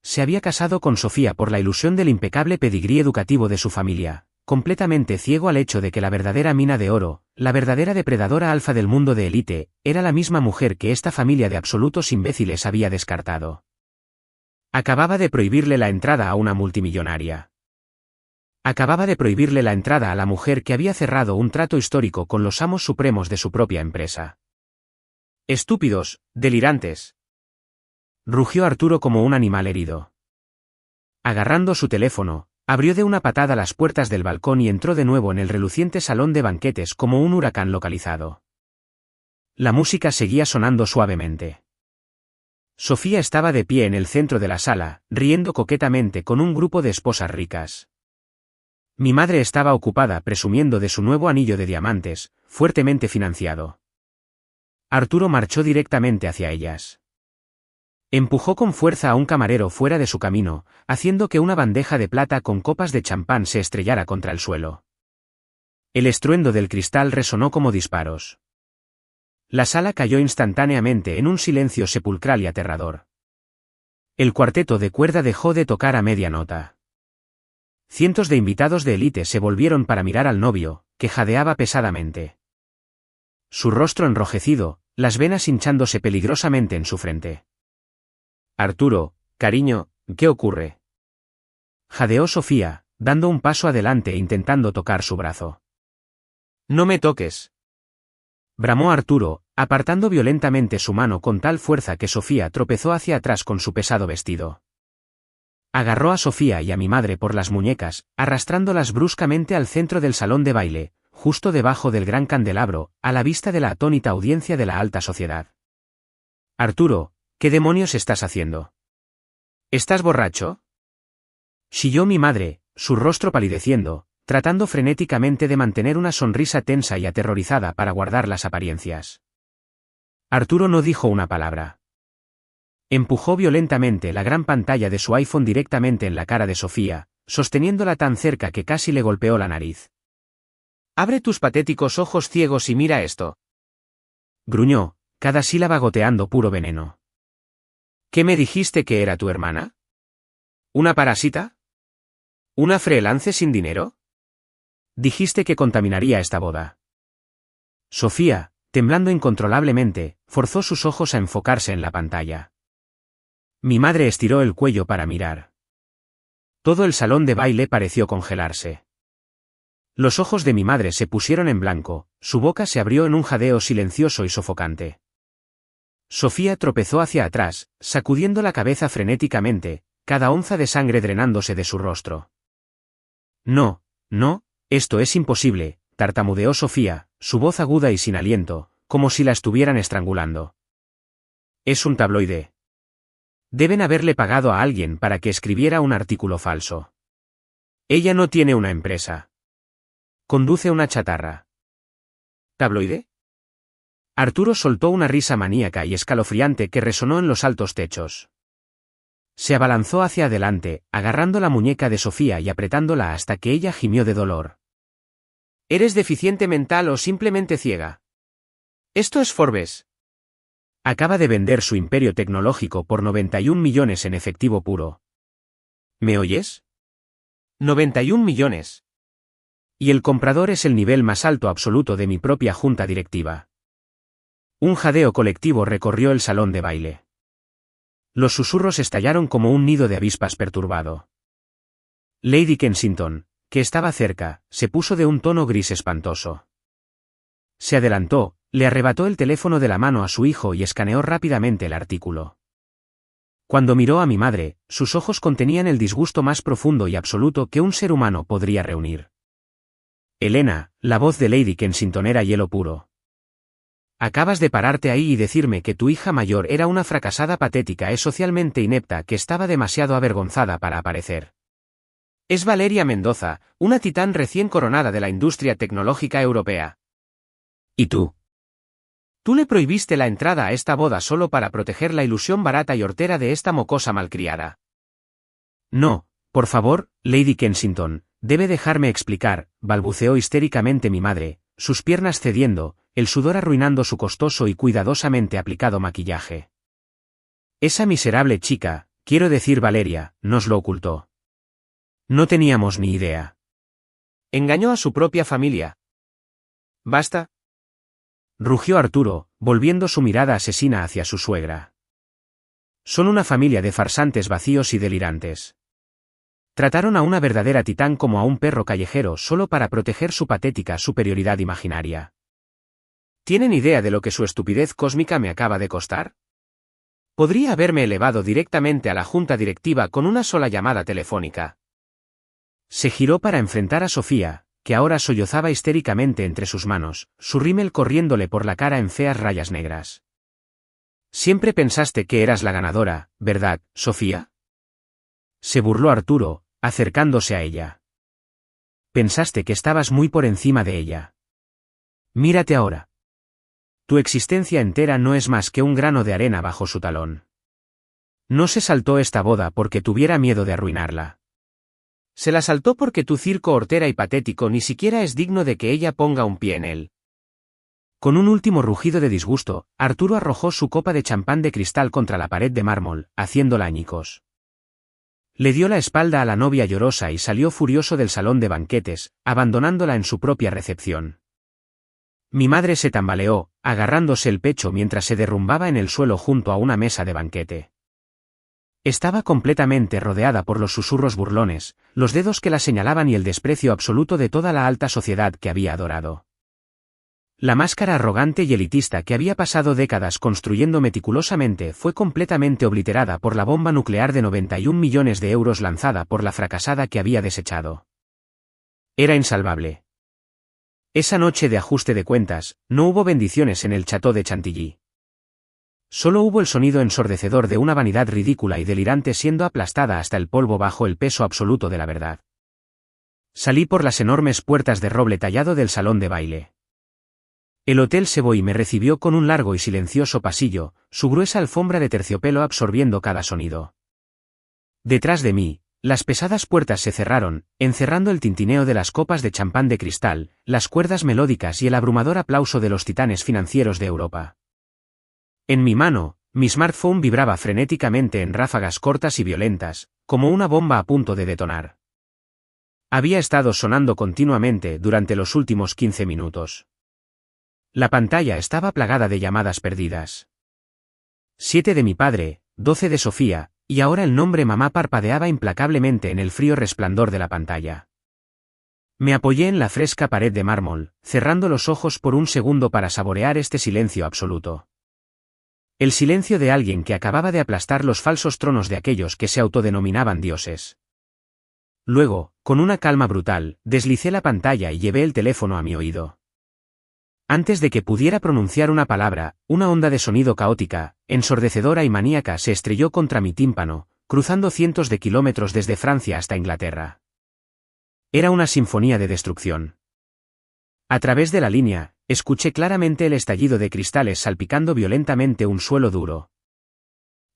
Se había casado con Sofía por la ilusión del impecable pedigrí educativo de su familia, completamente ciego al hecho de que la verdadera mina de oro, la verdadera depredadora alfa del mundo de élite, era la misma mujer que esta familia de absolutos imbéciles había descartado. Acababa de prohibirle la entrada a una multimillonaria. Acababa de prohibirle la entrada a la mujer que había cerrado un trato histórico con los amos supremos de su propia empresa. Estúpidos, delirantes. Rugió Arturo como un animal herido. Agarrando su teléfono, abrió de una patada las puertas del balcón y entró de nuevo en el reluciente salón de banquetes como un huracán localizado. La música seguía sonando suavemente. Sofía estaba de pie en el centro de la sala, riendo coquetamente con un grupo de esposas ricas. Mi madre estaba ocupada presumiendo de su nuevo anillo de diamantes, fuertemente financiado. Arturo marchó directamente hacia ellas. Empujó con fuerza a un camarero fuera de su camino, haciendo que una bandeja de plata con copas de champán se estrellara contra el suelo. El estruendo del cristal resonó como disparos. La sala cayó instantáneamente en un silencio sepulcral y aterrador. El cuarteto de cuerda dejó de tocar a media nota. Cientos de invitados de élite se volvieron para mirar al novio, que jadeaba pesadamente. Su rostro enrojecido, las venas hinchándose peligrosamente en su frente. Arturo, cariño, ¿qué ocurre? Jadeó Sofía, dando un paso adelante e intentando tocar su brazo. No me toques. Bramó Arturo, apartando violentamente su mano con tal fuerza que Sofía tropezó hacia atrás con su pesado vestido. Agarró a Sofía y a mi madre por las muñecas, arrastrándolas bruscamente al centro del salón de baile, justo debajo del gran candelabro, a la vista de la atónita audiencia de la alta sociedad. Arturo, ¿qué demonios estás haciendo? ¿Estás borracho? Chilló mi madre, su rostro palideciendo, tratando frenéticamente de mantener una sonrisa tensa y aterrorizada para guardar las apariencias. Arturo no dijo una palabra. Empujó violentamente la gran pantalla de su iPhone directamente en la cara de Sofía, sosteniéndola tan cerca que casi le golpeó la nariz. Abre tus patéticos ojos ciegos y mira esto. Gruñó, cada sílaba goteando puro veneno. ¿Qué me dijiste que era tu hermana? ¿Una parásita? ¿Una freelance sin dinero? Dijiste que contaminaría esta boda. Sofía, temblando incontrolablemente, forzó sus ojos a enfocarse en la pantalla. Mi madre estiró el cuello para mirar. Todo el salón de baile pareció congelarse. Los ojos de mi madre se pusieron en blanco, su boca se abrió en un jadeo silencioso y sofocante. Sofía tropezó hacia atrás, sacudiendo la cabeza frenéticamente, cada onza de sangre drenándose de su rostro. No, no, esto es imposible, tartamudeó Sofía, su voz aguda y sin aliento, como si la estuvieran estrangulando. Es un tabloide. Deben haberle pagado a alguien para que escribiera un artículo falso. Ella no tiene una empresa. Conduce una chatarra. ¿Tabloide? Arturo soltó una risa maníaca y escalofriante que resonó en los altos techos. Se abalanzó hacia adelante, agarrando la muñeca de Sofía y apretándola hasta que ella gimió de dolor. ¿Eres deficiente mental o simplemente ciega? Esto es Forbes. Acaba de vender su imperio tecnológico por 91 millones en efectivo puro. ¿Me oyes? 91 millones. Y el comprador es el nivel más alto absoluto de mi propia junta directiva. Un jadeo colectivo recorrió el salón de baile. Los susurros estallaron como un nido de avispas perturbado. Lady Kensington, que estaba cerca, se puso de un tono gris espantoso. Se adelantó, le arrebató el teléfono de la mano a su hijo y escaneó rápidamente el artículo. Cuando miró a mi madre, sus ojos contenían el disgusto más profundo y absoluto que un ser humano podría reunir. Elena, la voz de Lady Kensington era hielo puro. Acabas de pararte ahí y decirme que tu hija mayor era una fracasada patética socialmente inepta que estaba demasiado avergonzada para aparecer. Es Valeria Mendoza, una titán recién coronada de la industria tecnológica europea. ¿Y tú? Tú le prohibiste la entrada a esta boda solo para proteger la ilusión barata y hortera de esta mocosa malcriada. No, por favor, Lady Kensington, debe dejarme explicar, balbuceó histéricamente mi madre, sus piernas cediendo, el sudor arruinando su costoso y cuidadosamente aplicado maquillaje. Esa miserable chica, quiero decir Valeria, nos lo ocultó. No teníamos ni idea. Engañó a su propia familia. ¿Basta? Rugió Arturo, volviendo su mirada asesina hacia su suegra. Son una familia de farsantes vacíos y delirantes. Trataron a una verdadera titán como a un perro callejero solo para proteger su patética superioridad imaginaria. ¿Tienen idea de lo que su estupidez cósmica me acaba de costar? Podría haberme elevado directamente a la junta directiva con una sola llamada telefónica. Se giró para enfrentar a Sofía, que ahora sollozaba histéricamente entre sus manos, su rímel corriéndole por la cara en feas rayas negras. Siempre pensaste que eras la ganadora, ¿verdad, Sofía? Se burló Arturo, acercándose a ella. Pensaste que estabas muy por encima de ella. Mírate ahora. Tu existencia entera no es más que un grano de arena bajo su talón. No se saltó esta boda porque tuviera miedo de arruinarla. Se la saltó porque tu circo hortera y patético ni siquiera es digno de que ella ponga un pie en él. Con un último rugido de disgusto, Arturo arrojó su copa de champán de cristal contra la pared de mármol, haciéndola añicos. Le dio la espalda a la novia llorosa y salió furioso del salón de banquetes, abandonándola en su propia recepción. Mi madre se tambaleó, agarrándose el pecho mientras se derrumbaba en el suelo junto a una mesa de banquete. Estaba completamente rodeada por los susurros burlones, los dedos que la señalaban y el desprecio absoluto de toda la alta sociedad que había adorado. La máscara arrogante y elitista que había pasado décadas construyendo meticulosamente fue completamente obliterada por la bomba nuclear de 91 millones de euros lanzada por la fracasada que había desechado. Era insalvable. Esa noche de ajuste de cuentas, no hubo bendiciones en el Château de Chantilly. Solo hubo el sonido ensordecedor de una vanidad ridícula y delirante siendo aplastada hasta el polvo bajo el peso absoluto de la verdad. Salí por las enormes puertas de roble tallado del salón de baile. El Hotel Savoy me recibió con un largo y silencioso pasillo, su gruesa alfombra de terciopelo absorbiendo cada sonido. Detrás de mí, las pesadas puertas se cerraron, encerrando el tintineo de las copas de champán de cristal, las cuerdas melódicas y el abrumador aplauso de los titanes financieros de Europa. En mi mano, mi smartphone vibraba frenéticamente en ráfagas cortas y violentas, como una bomba a punto de detonar. Había estado sonando continuamente durante los últimos 15 minutos. La pantalla estaba plagada de llamadas perdidas. 7 de mi padre, 12 de Sofía, y ahora el nombre mamá parpadeaba implacablemente en el frío resplandor de la pantalla. Me apoyé en la fresca pared de mármol, cerrando los ojos por un segundo para saborear este silencio absoluto. El silencio de alguien que acababa de aplastar los falsos tronos de aquellos que se autodenominaban dioses. Luego, con una calma brutal, deslicé la pantalla y llevé el teléfono a mi oído. Antes de que pudiera pronunciar una palabra, una onda de sonido caótica, ensordecedora y maníaca se estrelló contra mi tímpano, cruzando cientos de kilómetros desde Francia hasta Inglaterra. Era una sinfonía de destrucción. A través de la línea, escuché claramente el estallido de cristales salpicando violentamente un suelo duro.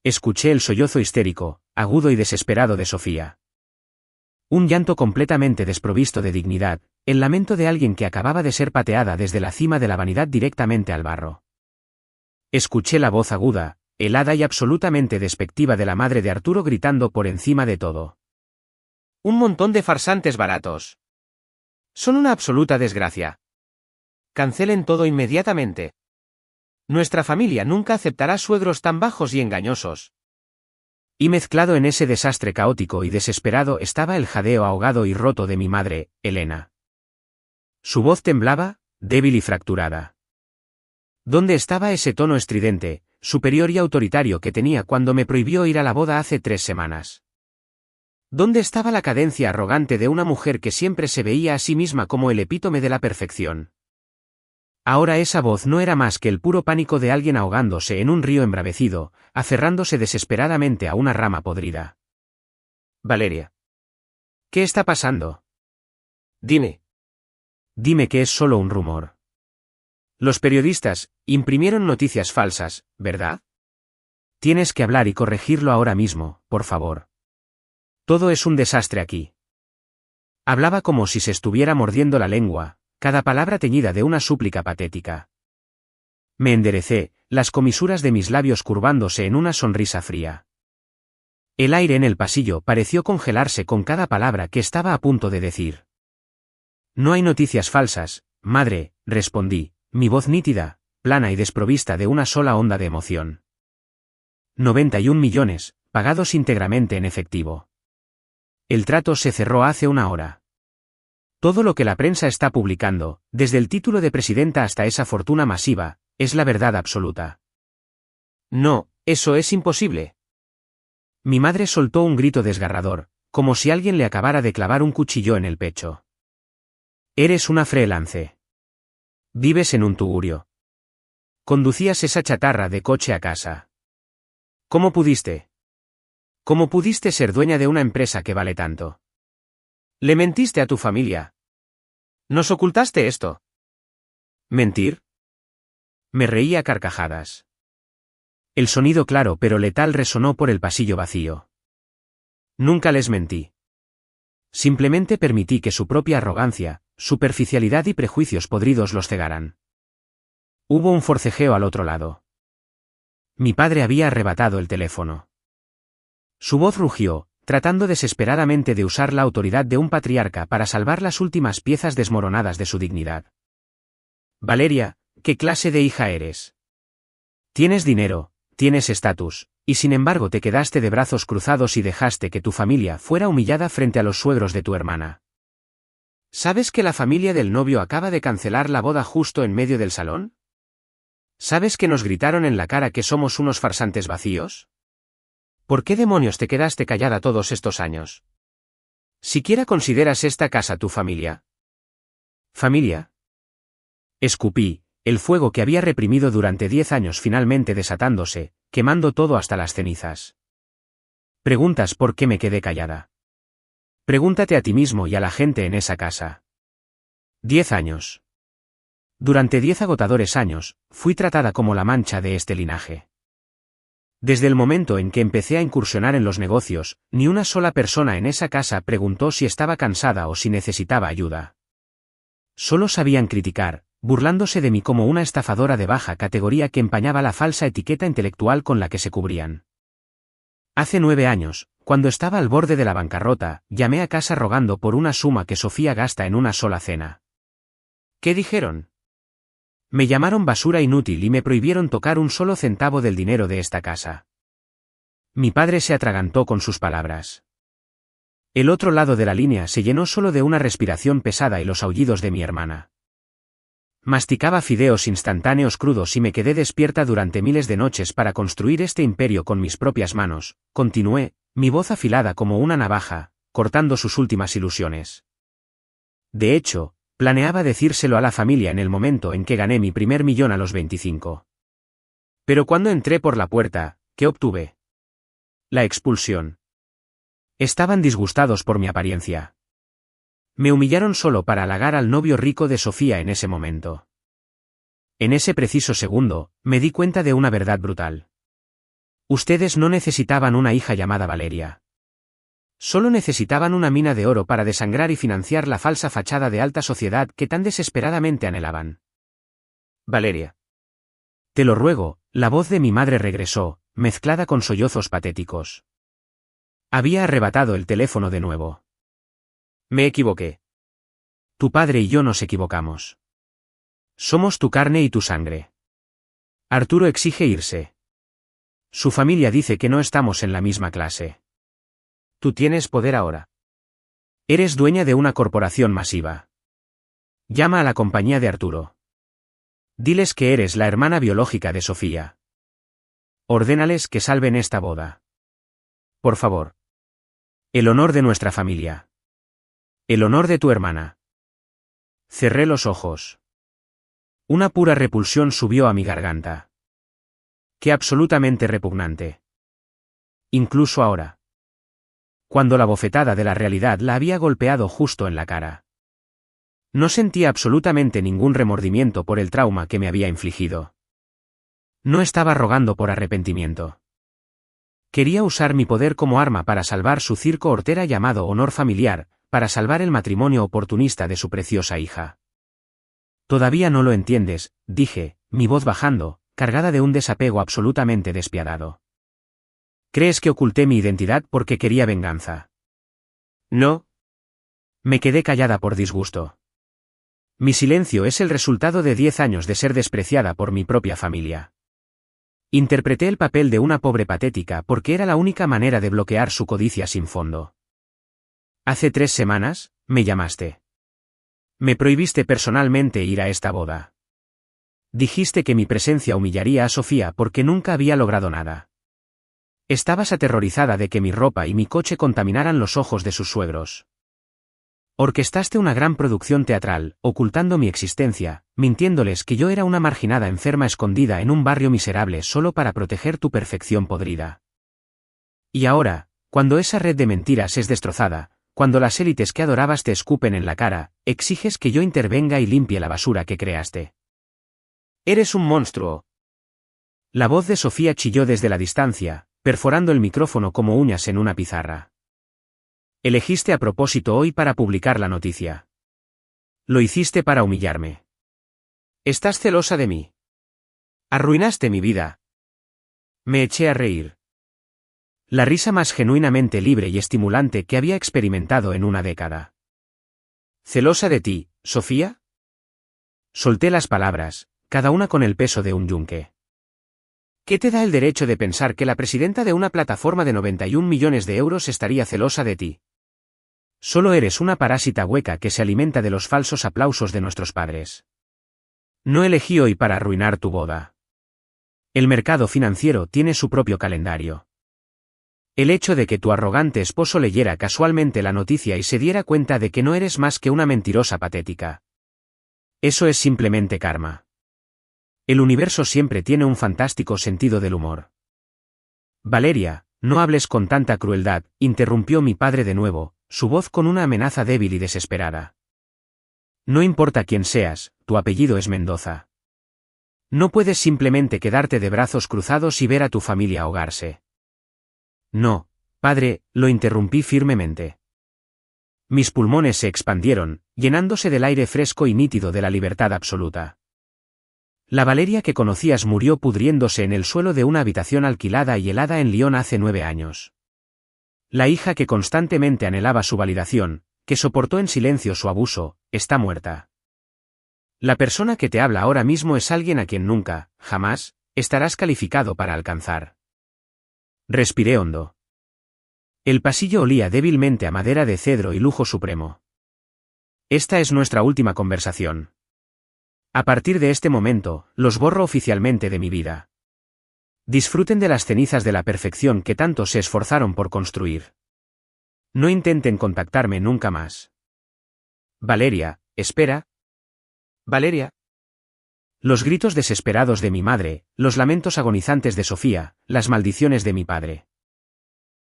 Escuché el sollozo histérico, agudo y desesperado de Sofía. Un llanto completamente desprovisto de dignidad, el lamento de alguien que acababa de ser pateada desde la cima de la vanidad directamente al barro. Escuché la voz aguda, helada y absolutamente despectiva de la madre de Arturo gritando por encima de todo. Un montón de farsantes baratos. Son una absoluta desgracia. Cancelen todo inmediatamente. Nuestra familia nunca aceptará suegros tan bajos y engañosos. Y mezclado en ese desastre caótico y desesperado estaba el jadeo ahogado y roto de mi madre, Elena. Su voz temblaba, débil y fracturada. ¿Dónde estaba ese tono estridente, superior y autoritario que tenía cuando me prohibió ir a la boda hace 3 semanas? ¿Dónde estaba la cadencia arrogante de una mujer que siempre se veía a sí misma como el epítome de la perfección? Ahora esa voz no era más que el puro pánico de alguien ahogándose en un río embravecido, aferrándose desesperadamente a una rama podrida. Valeria. ¿Qué está pasando? Dime. Dime que es solo un rumor. Los periodistas imprimieron noticias falsas, ¿verdad? Tienes que hablar y corregirlo ahora mismo, por favor. Todo es un desastre aquí. Hablaba como si se estuviera mordiendo la lengua, cada palabra teñida de una súplica patética. Me enderecé, las comisuras de mis labios curvándose en una sonrisa fría. El aire en el pasillo pareció congelarse con cada palabra que estaba a punto de decir. No hay noticias falsas, madre, respondí, mi voz nítida, plana y desprovista de una sola onda de emoción. 91 millones, pagados íntegramente en efectivo. El trato se cerró hace una hora. Todo lo que la prensa está publicando, desde el título de presidenta hasta esa fortuna masiva, es la verdad absoluta. No, eso es imposible. Mi madre soltó un grito desgarrador, como si alguien le acabara de clavar un cuchillo en el pecho. Eres una freelance. Vives en un tugurio. Conducías esa chatarra de coche a casa. ¿Cómo pudiste? ¿Cómo pudiste ser dueña de una empresa que vale tanto? Le mentiste a tu familia. Nos ocultaste esto. ¿Mentir? Me reí a carcajadas. El sonido claro pero letal resonó por el pasillo vacío. Nunca les mentí. Simplemente permití que su propia arrogancia, superficialidad y prejuicios podridos los cegaran. Hubo un forcejeo al otro lado. Mi padre había arrebatado el teléfono. Su voz rugió, tratando desesperadamente de usar la autoridad de un patriarca para salvar las últimas piezas desmoronadas de su dignidad. Valeria, ¿qué clase de hija eres? Tienes dinero, tienes estatus, y sin embargo te quedaste de brazos cruzados y dejaste que tu familia fuera humillada frente a los suegros de tu hermana. ¿Sabes que la familia del novio acaba de cancelar la boda justo en medio del salón? ¿Sabes que nos gritaron en la cara que somos unos farsantes vacíos? ¿Por qué demonios te quedaste callada todos estos años? ¿Siquiera consideras esta casa tu familia? ¿Familia? Escupí, el fuego que había reprimido durante 10 años finalmente desatándose, quemando todo hasta las cenizas. Preguntas por qué me quedé callada. Pregúntate a ti mismo y a la gente en esa casa. 10 años. Durante 10 agotadores años, fui tratada como la mancha de este linaje. Desde el momento en que empecé a incursionar en los negocios, ni una sola persona en esa casa preguntó si estaba cansada o si necesitaba ayuda. Solo sabían criticar, burlándose de mí como una estafadora de baja categoría que empañaba la falsa etiqueta intelectual con la que se cubrían. Hace 9 años, cuando estaba al borde de la bancarrota, llamé a casa rogando por una suma que Sofía gasta en una sola cena. ¿Qué dijeron? Me llamaron basura inútil y me prohibieron tocar un solo centavo del dinero de esta casa. Mi padre se atragantó con sus palabras. El otro lado de la línea se llenó solo de una respiración pesada y los aullidos de mi hermana. Masticaba fideos instantáneos crudos y me quedé despierta durante miles de noches para construir este imperio con mis propias manos, continué, mi voz afilada como una navaja, cortando sus últimas ilusiones. De hecho, Planeaba decírselo a la familia en el momento en que gané mi primer millón a los 25. Pero cuando entré por la puerta, ¿qué obtuve? La expulsión. Estaban disgustados por mi apariencia. Me humillaron solo para halagar al novio rico de Sofía en ese momento. En ese preciso segundo, me di cuenta de una verdad brutal. Ustedes no necesitaban una hija llamada Valeria. Solo necesitaban una mina de oro para desangrar y financiar la falsa fachada de alta sociedad que tan desesperadamente anhelaban. Valeria. Te lo ruego, la voz de mi madre regresó, mezclada con sollozos patéticos. Había arrebatado el teléfono de nuevo. Me equivoqué. Tu padre y yo nos equivocamos. Somos tu carne y tu sangre. Arturo exige irse. Su familia dice que no estamos en la misma clase. Tú tienes poder ahora. Eres dueña de una corporación masiva. Llama a la compañía de Arturo. Diles que eres la hermana biológica de Sofía. Ordénales que salven esta boda. Por favor. El honor de nuestra familia. El honor de tu hermana. Cerré los ojos. Una pura repulsión subió a mi garganta. Qué absolutamente repugnante. Incluso ahora. Cuando la bofetada de la realidad la había golpeado justo en la cara. No sentía absolutamente ningún remordimiento por el trauma que me había infligido. No estaba rogando por arrepentimiento. Quería usar mi poder como arma para salvar su circo hortera llamado honor familiar, para salvar el matrimonio oportunista de su preciosa hija. Todavía no lo entiendes, dije, mi voz bajando, cargada de un desapego absolutamente despiadado. ¿Crees que oculté mi identidad porque quería venganza? No. Me quedé callada por disgusto. Mi silencio es el resultado de 10 años de ser despreciada por mi propia familia. Interpreté el papel de una pobre patética porque era la única manera de bloquear su codicia sin fondo. Hace 3 semanas, me llamaste. Me prohibiste personalmente ir a esta boda. Dijiste que mi presencia humillaría a Sofía porque nunca había logrado nada. Estabas aterrorizada de que mi ropa y mi coche contaminaran los ojos de sus suegros. Orquestaste una gran producción teatral, ocultando mi existencia, mintiéndoles que yo era una marginada enferma escondida en un barrio miserable solo para proteger tu perfección podrida. Y ahora, cuando esa red de mentiras es destrozada, cuando las élites que adorabas te escupen en la cara, exiges que yo intervenga y limpie la basura que creaste. Eres un monstruo. La voz de Sofía chilló desde la distancia, perforando el micrófono como uñas en una pizarra. Elegiste a propósito hoy para publicar la noticia. Lo hiciste para humillarme. ¿Estás celosa de mí? Arruinaste mi vida. Me eché a reír. La risa más genuinamente libre y estimulante que había experimentado en una década. ¿Celosa de ti, Sofía? Solté las palabras, cada una con el peso de un yunque. ¿Qué te da el derecho de pensar que la presidenta de una plataforma de 91 millones de euros estaría celosa de ti? Solo eres una parásita hueca que se alimenta de los falsos aplausos de nuestros padres. No elegí hoy para arruinar tu boda. El mercado financiero tiene su propio calendario. El hecho de que tu arrogante esposo leyera casualmente la noticia y se diera cuenta de que no eres más que una mentirosa patética. Eso es simplemente karma. El universo siempre tiene un fantástico sentido del humor. Valeria, no hables con tanta crueldad, interrumpió mi padre de nuevo, su voz con una amenaza débil y desesperada. No importa quién seas, tu apellido es Mendoza. No puedes simplemente quedarte de brazos cruzados y ver a tu familia ahogarse. No, padre, lo interrumpí firmemente. Mis pulmones se expandieron, llenándose del aire fresco y nítido de la libertad absoluta. La Valeria que conocías murió pudriéndose en el suelo de una habitación alquilada y helada en Lyon hace 9 años. La hija que constantemente anhelaba su validación, que soportó en silencio su abuso, está muerta. La persona que te habla ahora mismo es alguien a quien nunca, jamás, estarás calificado para alcanzar. Respiré hondo. El pasillo olía débilmente a madera de cedro y lujo supremo. Esta es nuestra última conversación. A partir de este momento, los borro oficialmente de mi vida. Disfruten de las cenizas de la perfección que tanto se esforzaron por construir. No intenten contactarme nunca más. Valeria, espera, Valeria. Los gritos desesperados de mi madre, los lamentos agonizantes de Sofía, las maldiciones de mi padre.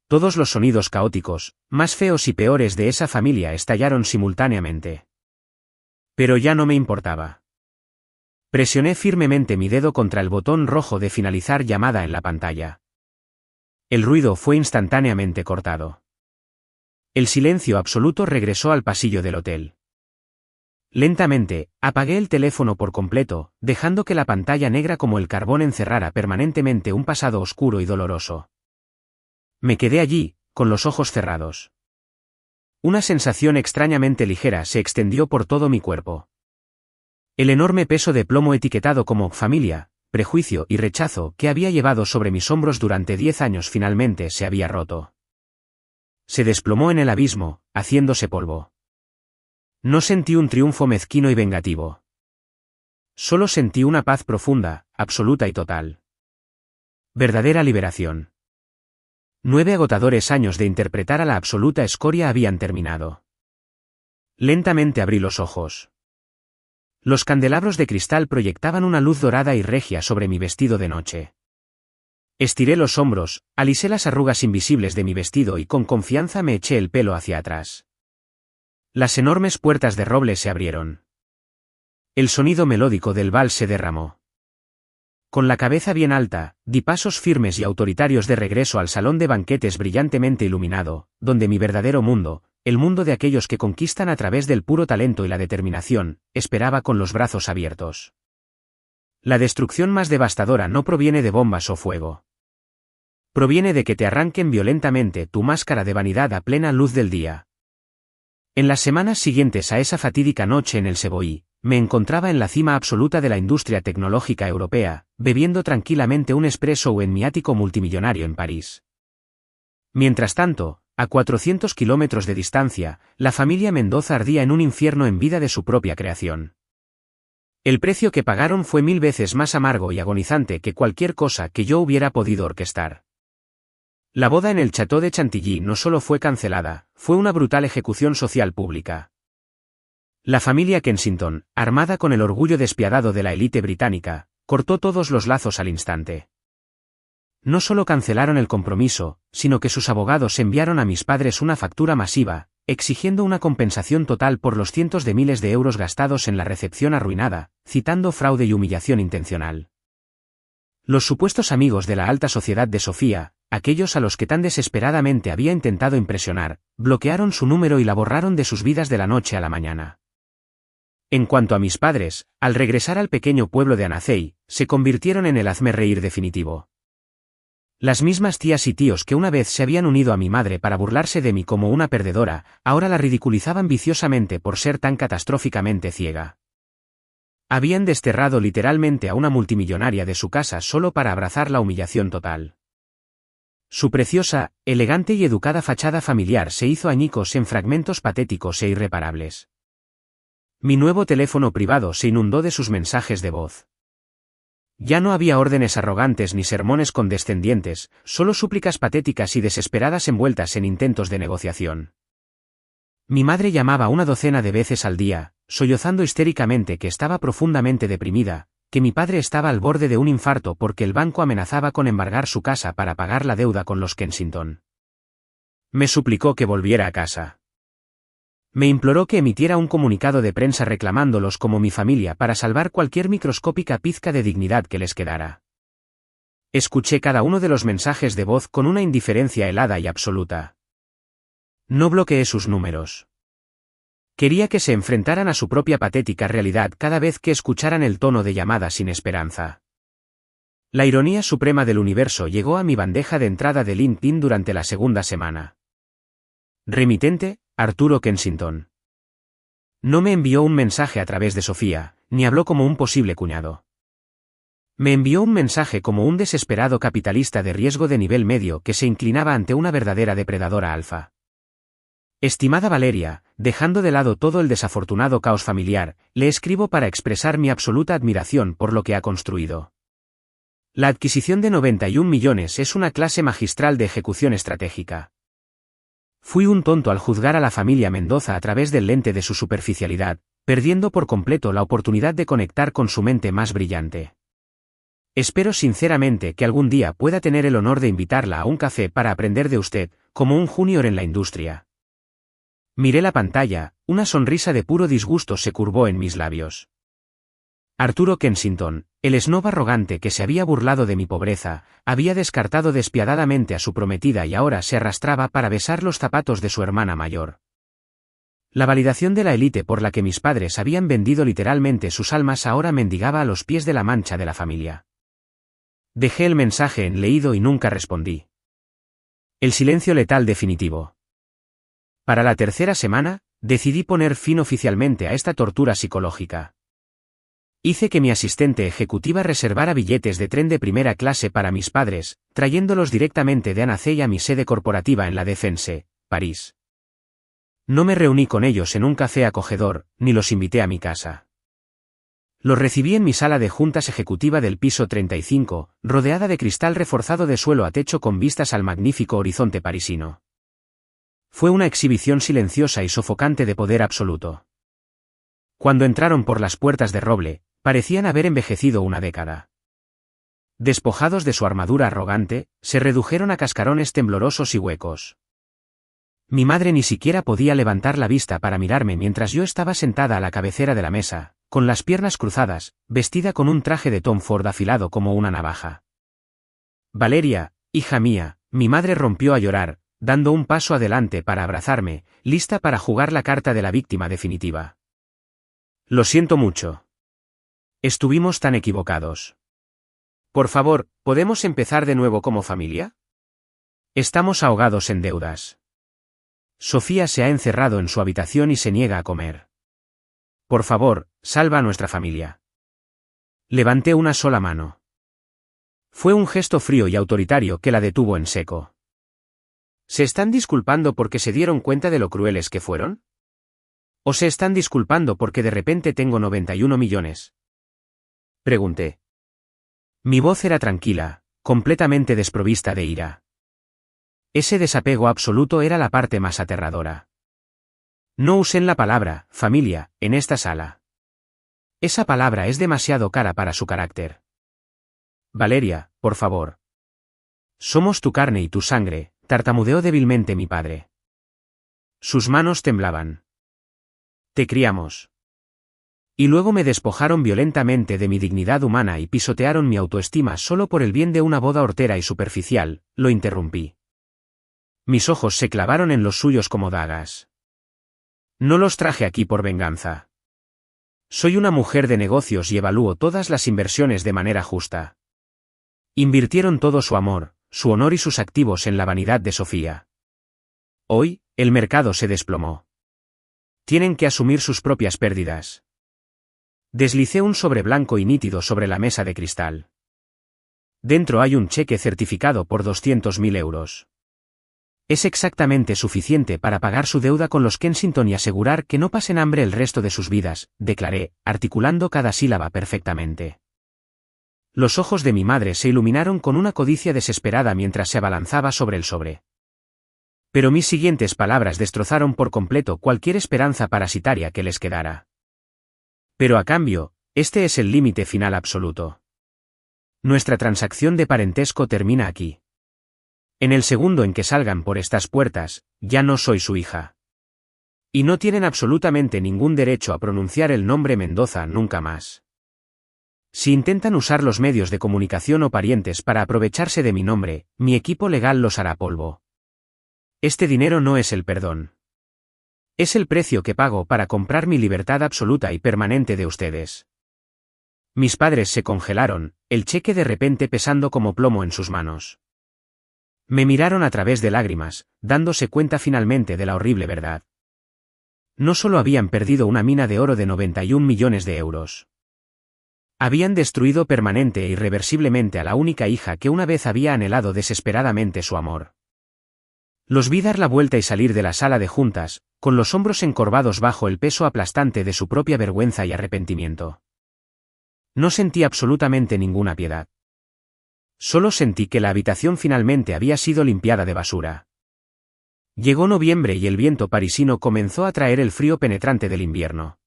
Todos los sonidos caóticos, más feos y peores de esa familia estallaron simultáneamente. Pero ya no me importaba. Presioné firmemente mi dedo contra el botón rojo de finalizar llamada en la pantalla. El ruido fue instantáneamente cortado. El silencio absoluto regresó al pasillo del hotel. Lentamente, apagué el teléfono por completo, dejando que la pantalla negra como el carbón encerrara permanentemente un pasado oscuro y doloroso. Me quedé allí, con los ojos cerrados. Una sensación extrañamente ligera se extendió por todo mi cuerpo. El enorme peso de plomo etiquetado como familia, prejuicio y rechazo que había llevado sobre mis hombros durante 10 años finalmente se había roto. Se desplomó en el abismo, haciéndose polvo. No sentí un triunfo mezquino y vengativo. Solo sentí una paz profunda, absoluta y total. Verdadera liberación. 9 agotadores años de interpretar a la absoluta escoria habían terminado. Lentamente abrí los ojos. Los candelabros de cristal proyectaban una luz dorada y regia sobre mi vestido de noche. Estiré los hombros, alisé las arrugas invisibles de mi vestido y con confianza me eché el pelo hacia atrás. Las enormes puertas de roble se abrieron. El sonido melódico del vals se derramó. Con la cabeza bien alta, di pasos firmes y autoritarios de regreso al salón de banquetes brillantemente iluminado, donde mi verdadero mundo, el mundo de aquellos que conquistan a través del puro talento y la determinación, esperaba con los brazos abiertos. La destrucción más devastadora no proviene de bombas o fuego. Proviene de que te arranquen violentamente tu máscara de vanidad a plena luz del día. En las semanas siguientes a esa fatídica noche en el Savoy, me encontraba en la cima absoluta de la industria tecnológica europea, bebiendo tranquilamente un espresso en mi ático multimillonario en París. Mientras tanto, a 400 kilómetros de distancia, la familia Mendoza ardía en un infierno en vida de su propia creación. El precio que pagaron fue 1000 veces más amargo y agonizante que cualquier cosa que yo hubiera podido orquestar. La boda en el Château de Chantilly no solo fue cancelada, fue una brutal ejecución social pública. La familia Kensington, armada con el orgullo despiadado de la élite británica, cortó todos los lazos al instante. No solo cancelaron el compromiso, sino que sus abogados enviaron a mis padres una factura masiva, exigiendo una compensación total por los cientos de miles de euros gastados en la recepción arruinada, citando fraude y humillación intencional. Los supuestos amigos de la alta sociedad de Sofía, aquellos a los que tan desesperadamente había intentado impresionar, bloquearon su número y la borraron de sus vidas de la noche a la mañana. En cuanto a mis padres, al regresar al pequeño pueblo de Anacei, se convirtieron en el hazmerreír definitivo. Las mismas tías y tíos que una vez se habían unido a mi madre para burlarse de mí como una perdedora, ahora la ridiculizaban viciosamente por ser tan catastróficamente ciega. Habían desterrado literalmente a una multimillonaria de su casa solo para abrazar la humillación total. Su preciosa, elegante y educada fachada familiar se hizo añicos en fragmentos patéticos e irreparables. Mi nuevo teléfono privado se inundó de sus mensajes de voz. Ya no había órdenes arrogantes ni sermones condescendientes, solo súplicas patéticas y desesperadas envueltas en intentos de negociación. Mi madre llamaba una docena de veces al día, sollozando histéricamente que estaba profundamente deprimida, que mi padre estaba al borde de un infarto porque el banco amenazaba con embargar su casa para pagar la deuda con los Kensington. Me suplicó que volviera a casa. Me imploró que emitiera un comunicado de prensa reclamándolos como mi familia para salvar cualquier microscópica pizca de dignidad que les quedara. Escuché cada uno de los mensajes de voz con una indiferencia helada y absoluta. No bloqueé sus números. Quería que se enfrentaran a su propia patética realidad cada vez que escucharan el tono de llamada sin esperanza. La ironía suprema del universo llegó a mi bandeja de entrada de LinkedIn durante la segunda semana. Remitente, Arturo Kensington. No me envió un mensaje a través de Sofía, ni habló como un posible cuñado. Me envió un mensaje como un desesperado capitalista de riesgo de nivel medio que se inclinaba ante una verdadera depredadora alfa. Estimada Valeria, dejando de lado todo el desafortunado caos familiar, le escribo para expresar mi absoluta admiración por lo que ha construido. La adquisición de 91 millones es una clase magistral de ejecución estratégica. Fui un tonto al juzgar a la familia Mendoza a través del lente de su superficialidad, perdiendo por completo la oportunidad de conectar con su mente más brillante. Espero sinceramente que algún día pueda tener el honor de invitarla a un café para aprender de usted, como un junior en la industria. Miré la pantalla, una sonrisa de puro disgusto se curvó en mis labios. Arturo Kensington, el snob arrogante que se había burlado de mi pobreza, había descartado despiadadamente a su prometida y ahora se arrastraba para besar los zapatos de su hermana mayor. La validación de la élite por la que mis padres habían vendido literalmente sus almas ahora mendigaba a los pies de la mancha de la familia. Dejé el mensaje en leído y nunca respondí. El silencio letal definitivo. Para la tercera semana, decidí poner fin oficialmente a esta tortura psicológica. Hice que mi asistente ejecutiva reservara billetes de tren de primera clase para mis padres, trayéndolos directamente de Annecy a mi sede corporativa en la Défense, París. No me reuní con ellos en un café acogedor, ni los invité a mi casa. Los recibí en mi sala de juntas ejecutiva del piso 35, rodeada de cristal reforzado de suelo a techo con vistas al magnífico horizonte parisino. Fue una exhibición silenciosa y sofocante de poder absoluto. Cuando entraron por las puertas de roble, parecían haber envejecido una década. Despojados de su armadura arrogante, se redujeron a cascarones temblorosos y huecos. Mi madre ni siquiera podía levantar la vista para mirarme mientras yo estaba sentada a la cabecera de la mesa, con las piernas cruzadas, vestida con un traje de Tom Ford afilado como una navaja. Valeria, hija mía, mi madre rompió a llorar, dando un paso adelante para abrazarme, lista para jugar la carta de la víctima definitiva. Lo siento mucho. Estuvimos tan equivocados. Por favor, ¿podemos empezar de nuevo como familia? Estamos ahogados en deudas. Sofía se ha encerrado en su habitación y se niega a comer. Por favor, salva a nuestra familia. Levanté una sola mano. Fue un gesto frío y autoritario que la detuvo en seco. ¿Se están disculpando porque se dieron cuenta de lo crueles que fueron? ¿O se están disculpando porque de repente tengo 91 millones? Pregunté. Mi voz era tranquila, completamente desprovista de ira. Ese desapego absoluto era la parte más aterradora. No usen la palabra familia en esta sala. Esa palabra es demasiado cara para su carácter. Valeria, por favor. Somos tu carne y tu sangre, tartamudeó débilmente mi padre. Sus manos temblaban. Te criamos. Y luego me despojaron violentamente de mi dignidad humana y pisotearon mi autoestima solo por el bien de una boda hortera y superficial, lo interrumpí. Mis ojos se clavaron en los suyos como dagas. No los traje aquí por venganza. Soy una mujer de negocios y evalúo todas las inversiones de manera justa. Invirtieron todo su amor, su honor y sus activos en la vanidad de Sofía. Hoy, el mercado se desplomó. Tienen que asumir sus propias pérdidas. Deslicé un sobre blanco y nítido sobre la mesa de cristal. Dentro hay un cheque certificado por 200.000 euros. Es exactamente suficiente para pagar su deuda con los Kensington y asegurar que no pasen hambre el resto de sus vidas, declaré, articulando cada sílaba perfectamente. Los ojos de mi madre se iluminaron con una codicia desesperada mientras se abalanzaba sobre el sobre. Pero mis siguientes palabras destrozaron por completo cualquier esperanza parasitaria que les quedara. Pero a cambio, este es el límite final absoluto. Nuestra transacción de parentesco termina aquí. En el segundo en que salgan por estas puertas, ya no soy su hija. Y no tienen absolutamente ningún derecho a pronunciar el nombre Mendoza nunca más. Si intentan usar los medios de comunicación o parientes para aprovecharse de mi nombre, mi equipo legal los hará polvo. Este dinero no es el perdón. Es el precio que pago para comprar mi libertad absoluta y permanente de ustedes. Mis padres se congelaron, el cheque de repente pesando como plomo en sus manos. Me miraron a través de lágrimas, dándose cuenta finalmente de la horrible verdad. No solo habían perdido una mina de oro de 91 millones de euros. Habían destruido permanente e irreversiblemente a la única hija que una vez había anhelado desesperadamente su amor. Los vi dar la vuelta y salir de la sala de juntas, con los hombros encorvados bajo el peso aplastante de su propia vergüenza y arrepentimiento. No sentí absolutamente ninguna piedad. Solo sentí que la habitación finalmente había sido limpiada de basura. Llegó noviembre y el viento parisino comenzó a traer el frío penetrante del invierno.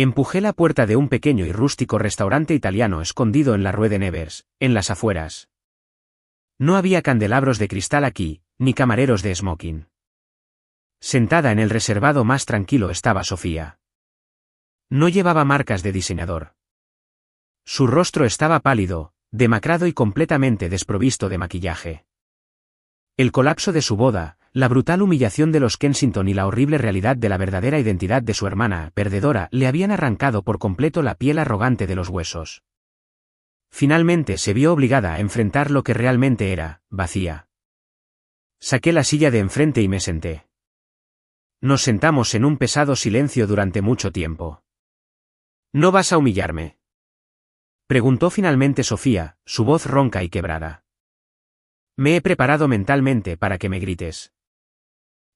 Empujé la puerta de un pequeño y rústico restaurante italiano escondido en la Rue de Nevers, en las afueras. No había candelabros de cristal aquí, ni camareros de smoking. Sentada en el reservado más tranquilo estaba Sofía. No llevaba marcas de diseñador. Su rostro estaba pálido, demacrado y completamente desprovisto de maquillaje. El colapso de su boda, la brutal humillación de los Kensington y la horrible realidad de la verdadera identidad de su hermana, perdedora, le habían arrancado por completo la piel arrogante de los huesos. Finalmente se vio obligada a enfrentar lo que realmente era, vacía. Saqué la silla de enfrente y me senté. Nos sentamos en un pesado silencio durante mucho tiempo. ¿No vas a humillarme?, preguntó finalmente Sofía, su voz ronca y quebrada. Me he preparado mentalmente para que me grites.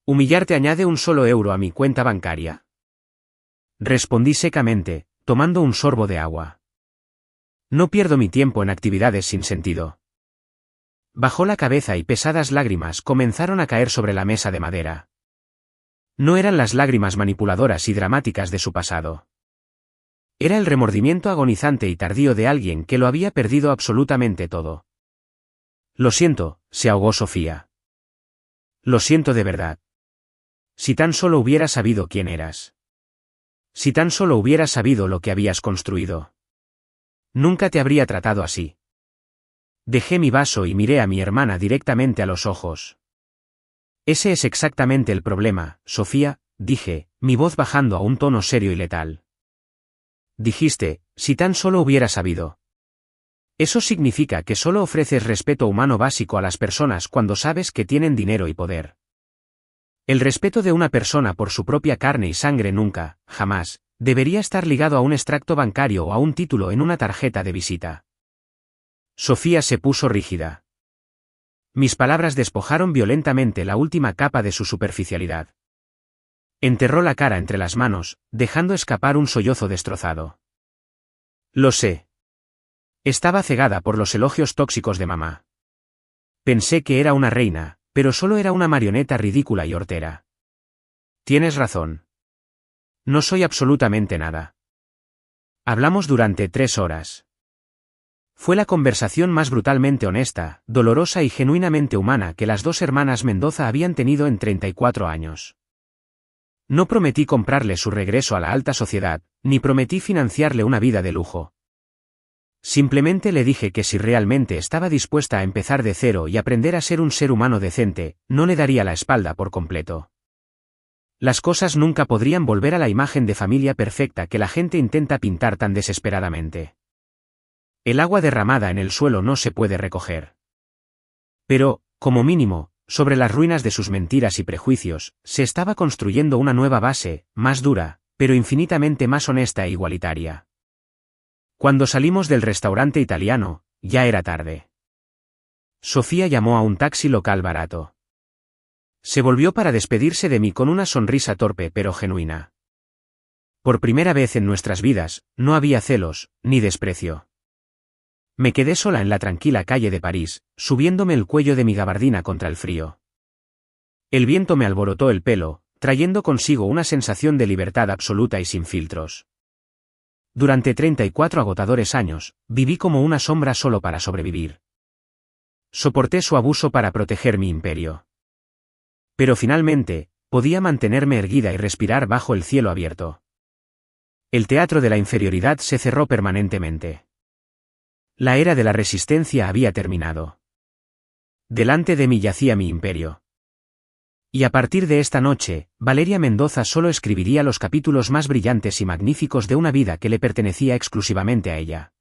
Humillarte añade un solo euro a mi cuenta bancaria. Respondí secamente, tomando un sorbo de agua. No pierdo mi tiempo en actividades sin sentido. Bajó la cabeza y pesadas lágrimas comenzaron a caer sobre la mesa de madera. No eran las lágrimas manipuladoras y dramáticas de su pasado. Era el remordimiento agonizante y tardío de alguien que lo había perdido absolutamente todo. Lo siento, se ahogó Sofía. Lo siento de verdad. Si tan solo hubiera sabido quién eras. Si tan solo hubiera sabido lo que habías construido. Nunca te habría tratado así. Dejé mi vaso y miré a mi hermana directamente a los ojos. Ese es exactamente el problema, Sofía, dije, mi voz bajando a un tono serio y letal. Dijiste, si tan solo hubiera sabido. Eso significa que solo ofreces respeto humano básico a las personas cuando sabes que tienen dinero y poder. El respeto de una persona por su propia carne y sangre nunca, jamás, debería estar ligado a un extracto bancario o a un título en una tarjeta de visita. Sofía se puso rígida. Mis palabras despojaron violentamente la última capa de su superficialidad. Enterró la cara entre las manos, dejando escapar un sollozo destrozado. Lo sé. Estaba cegada por los elogios tóxicos de mamá. Pensé que era una reina, pero solo era una marioneta ridícula y hortera. Tienes razón. No soy absolutamente nada. Hablamos durante 3 horas. Fue la conversación más brutalmente honesta, dolorosa y genuinamente humana que las dos hermanas Mendoza habían tenido en 34 años. No prometí comprarle su regreso a la alta sociedad, ni prometí financiarle una vida de lujo. Simplemente le dije que si realmente estaba dispuesta a empezar de cero y aprender a ser un ser humano decente, no le daría la espalda por completo. Las cosas nunca podrían volver a la imagen de familia perfecta que la gente intenta pintar tan desesperadamente. El agua derramada en el suelo no se puede recoger. Pero, como mínimo, sobre las ruinas de sus mentiras y prejuicios, se estaba construyendo una nueva base, más dura, pero infinitamente más honesta e igualitaria. Cuando salimos del restaurante italiano, ya era tarde. Sofía llamó a un taxi local barato. Se volvió para despedirse de mí con una sonrisa torpe pero genuina. Por primera vez en nuestras vidas, no había celos, ni desprecio. Me quedé sola en la tranquila calle de París, subiéndome el cuello de mi gabardina contra el frío. El viento me alborotó el pelo, trayendo consigo una sensación de libertad absoluta y sin filtros. Durante 34 agotadores años, viví como una sombra solo para sobrevivir. Soporté su abuso para proteger mi imperio. Pero finalmente, podía mantenerme erguida y respirar bajo el cielo abierto. El teatro de la inferioridad se cerró permanentemente. La era de la resistencia había terminado. Delante de mí yacía mi imperio. Y a partir de esta noche, Valeria Mendoza solo escribiría los capítulos más brillantes y magníficos de una vida que le pertenecía exclusivamente a ella.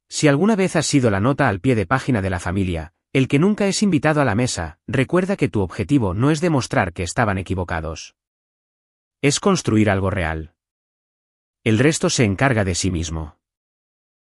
Si alguna vez has sido la nota al pie de página de la familia, el que nunca es invitado a la mesa, recuerda que tu objetivo no es demostrar que estaban equivocados. Es construir algo real. El resto se encarga de sí mismo.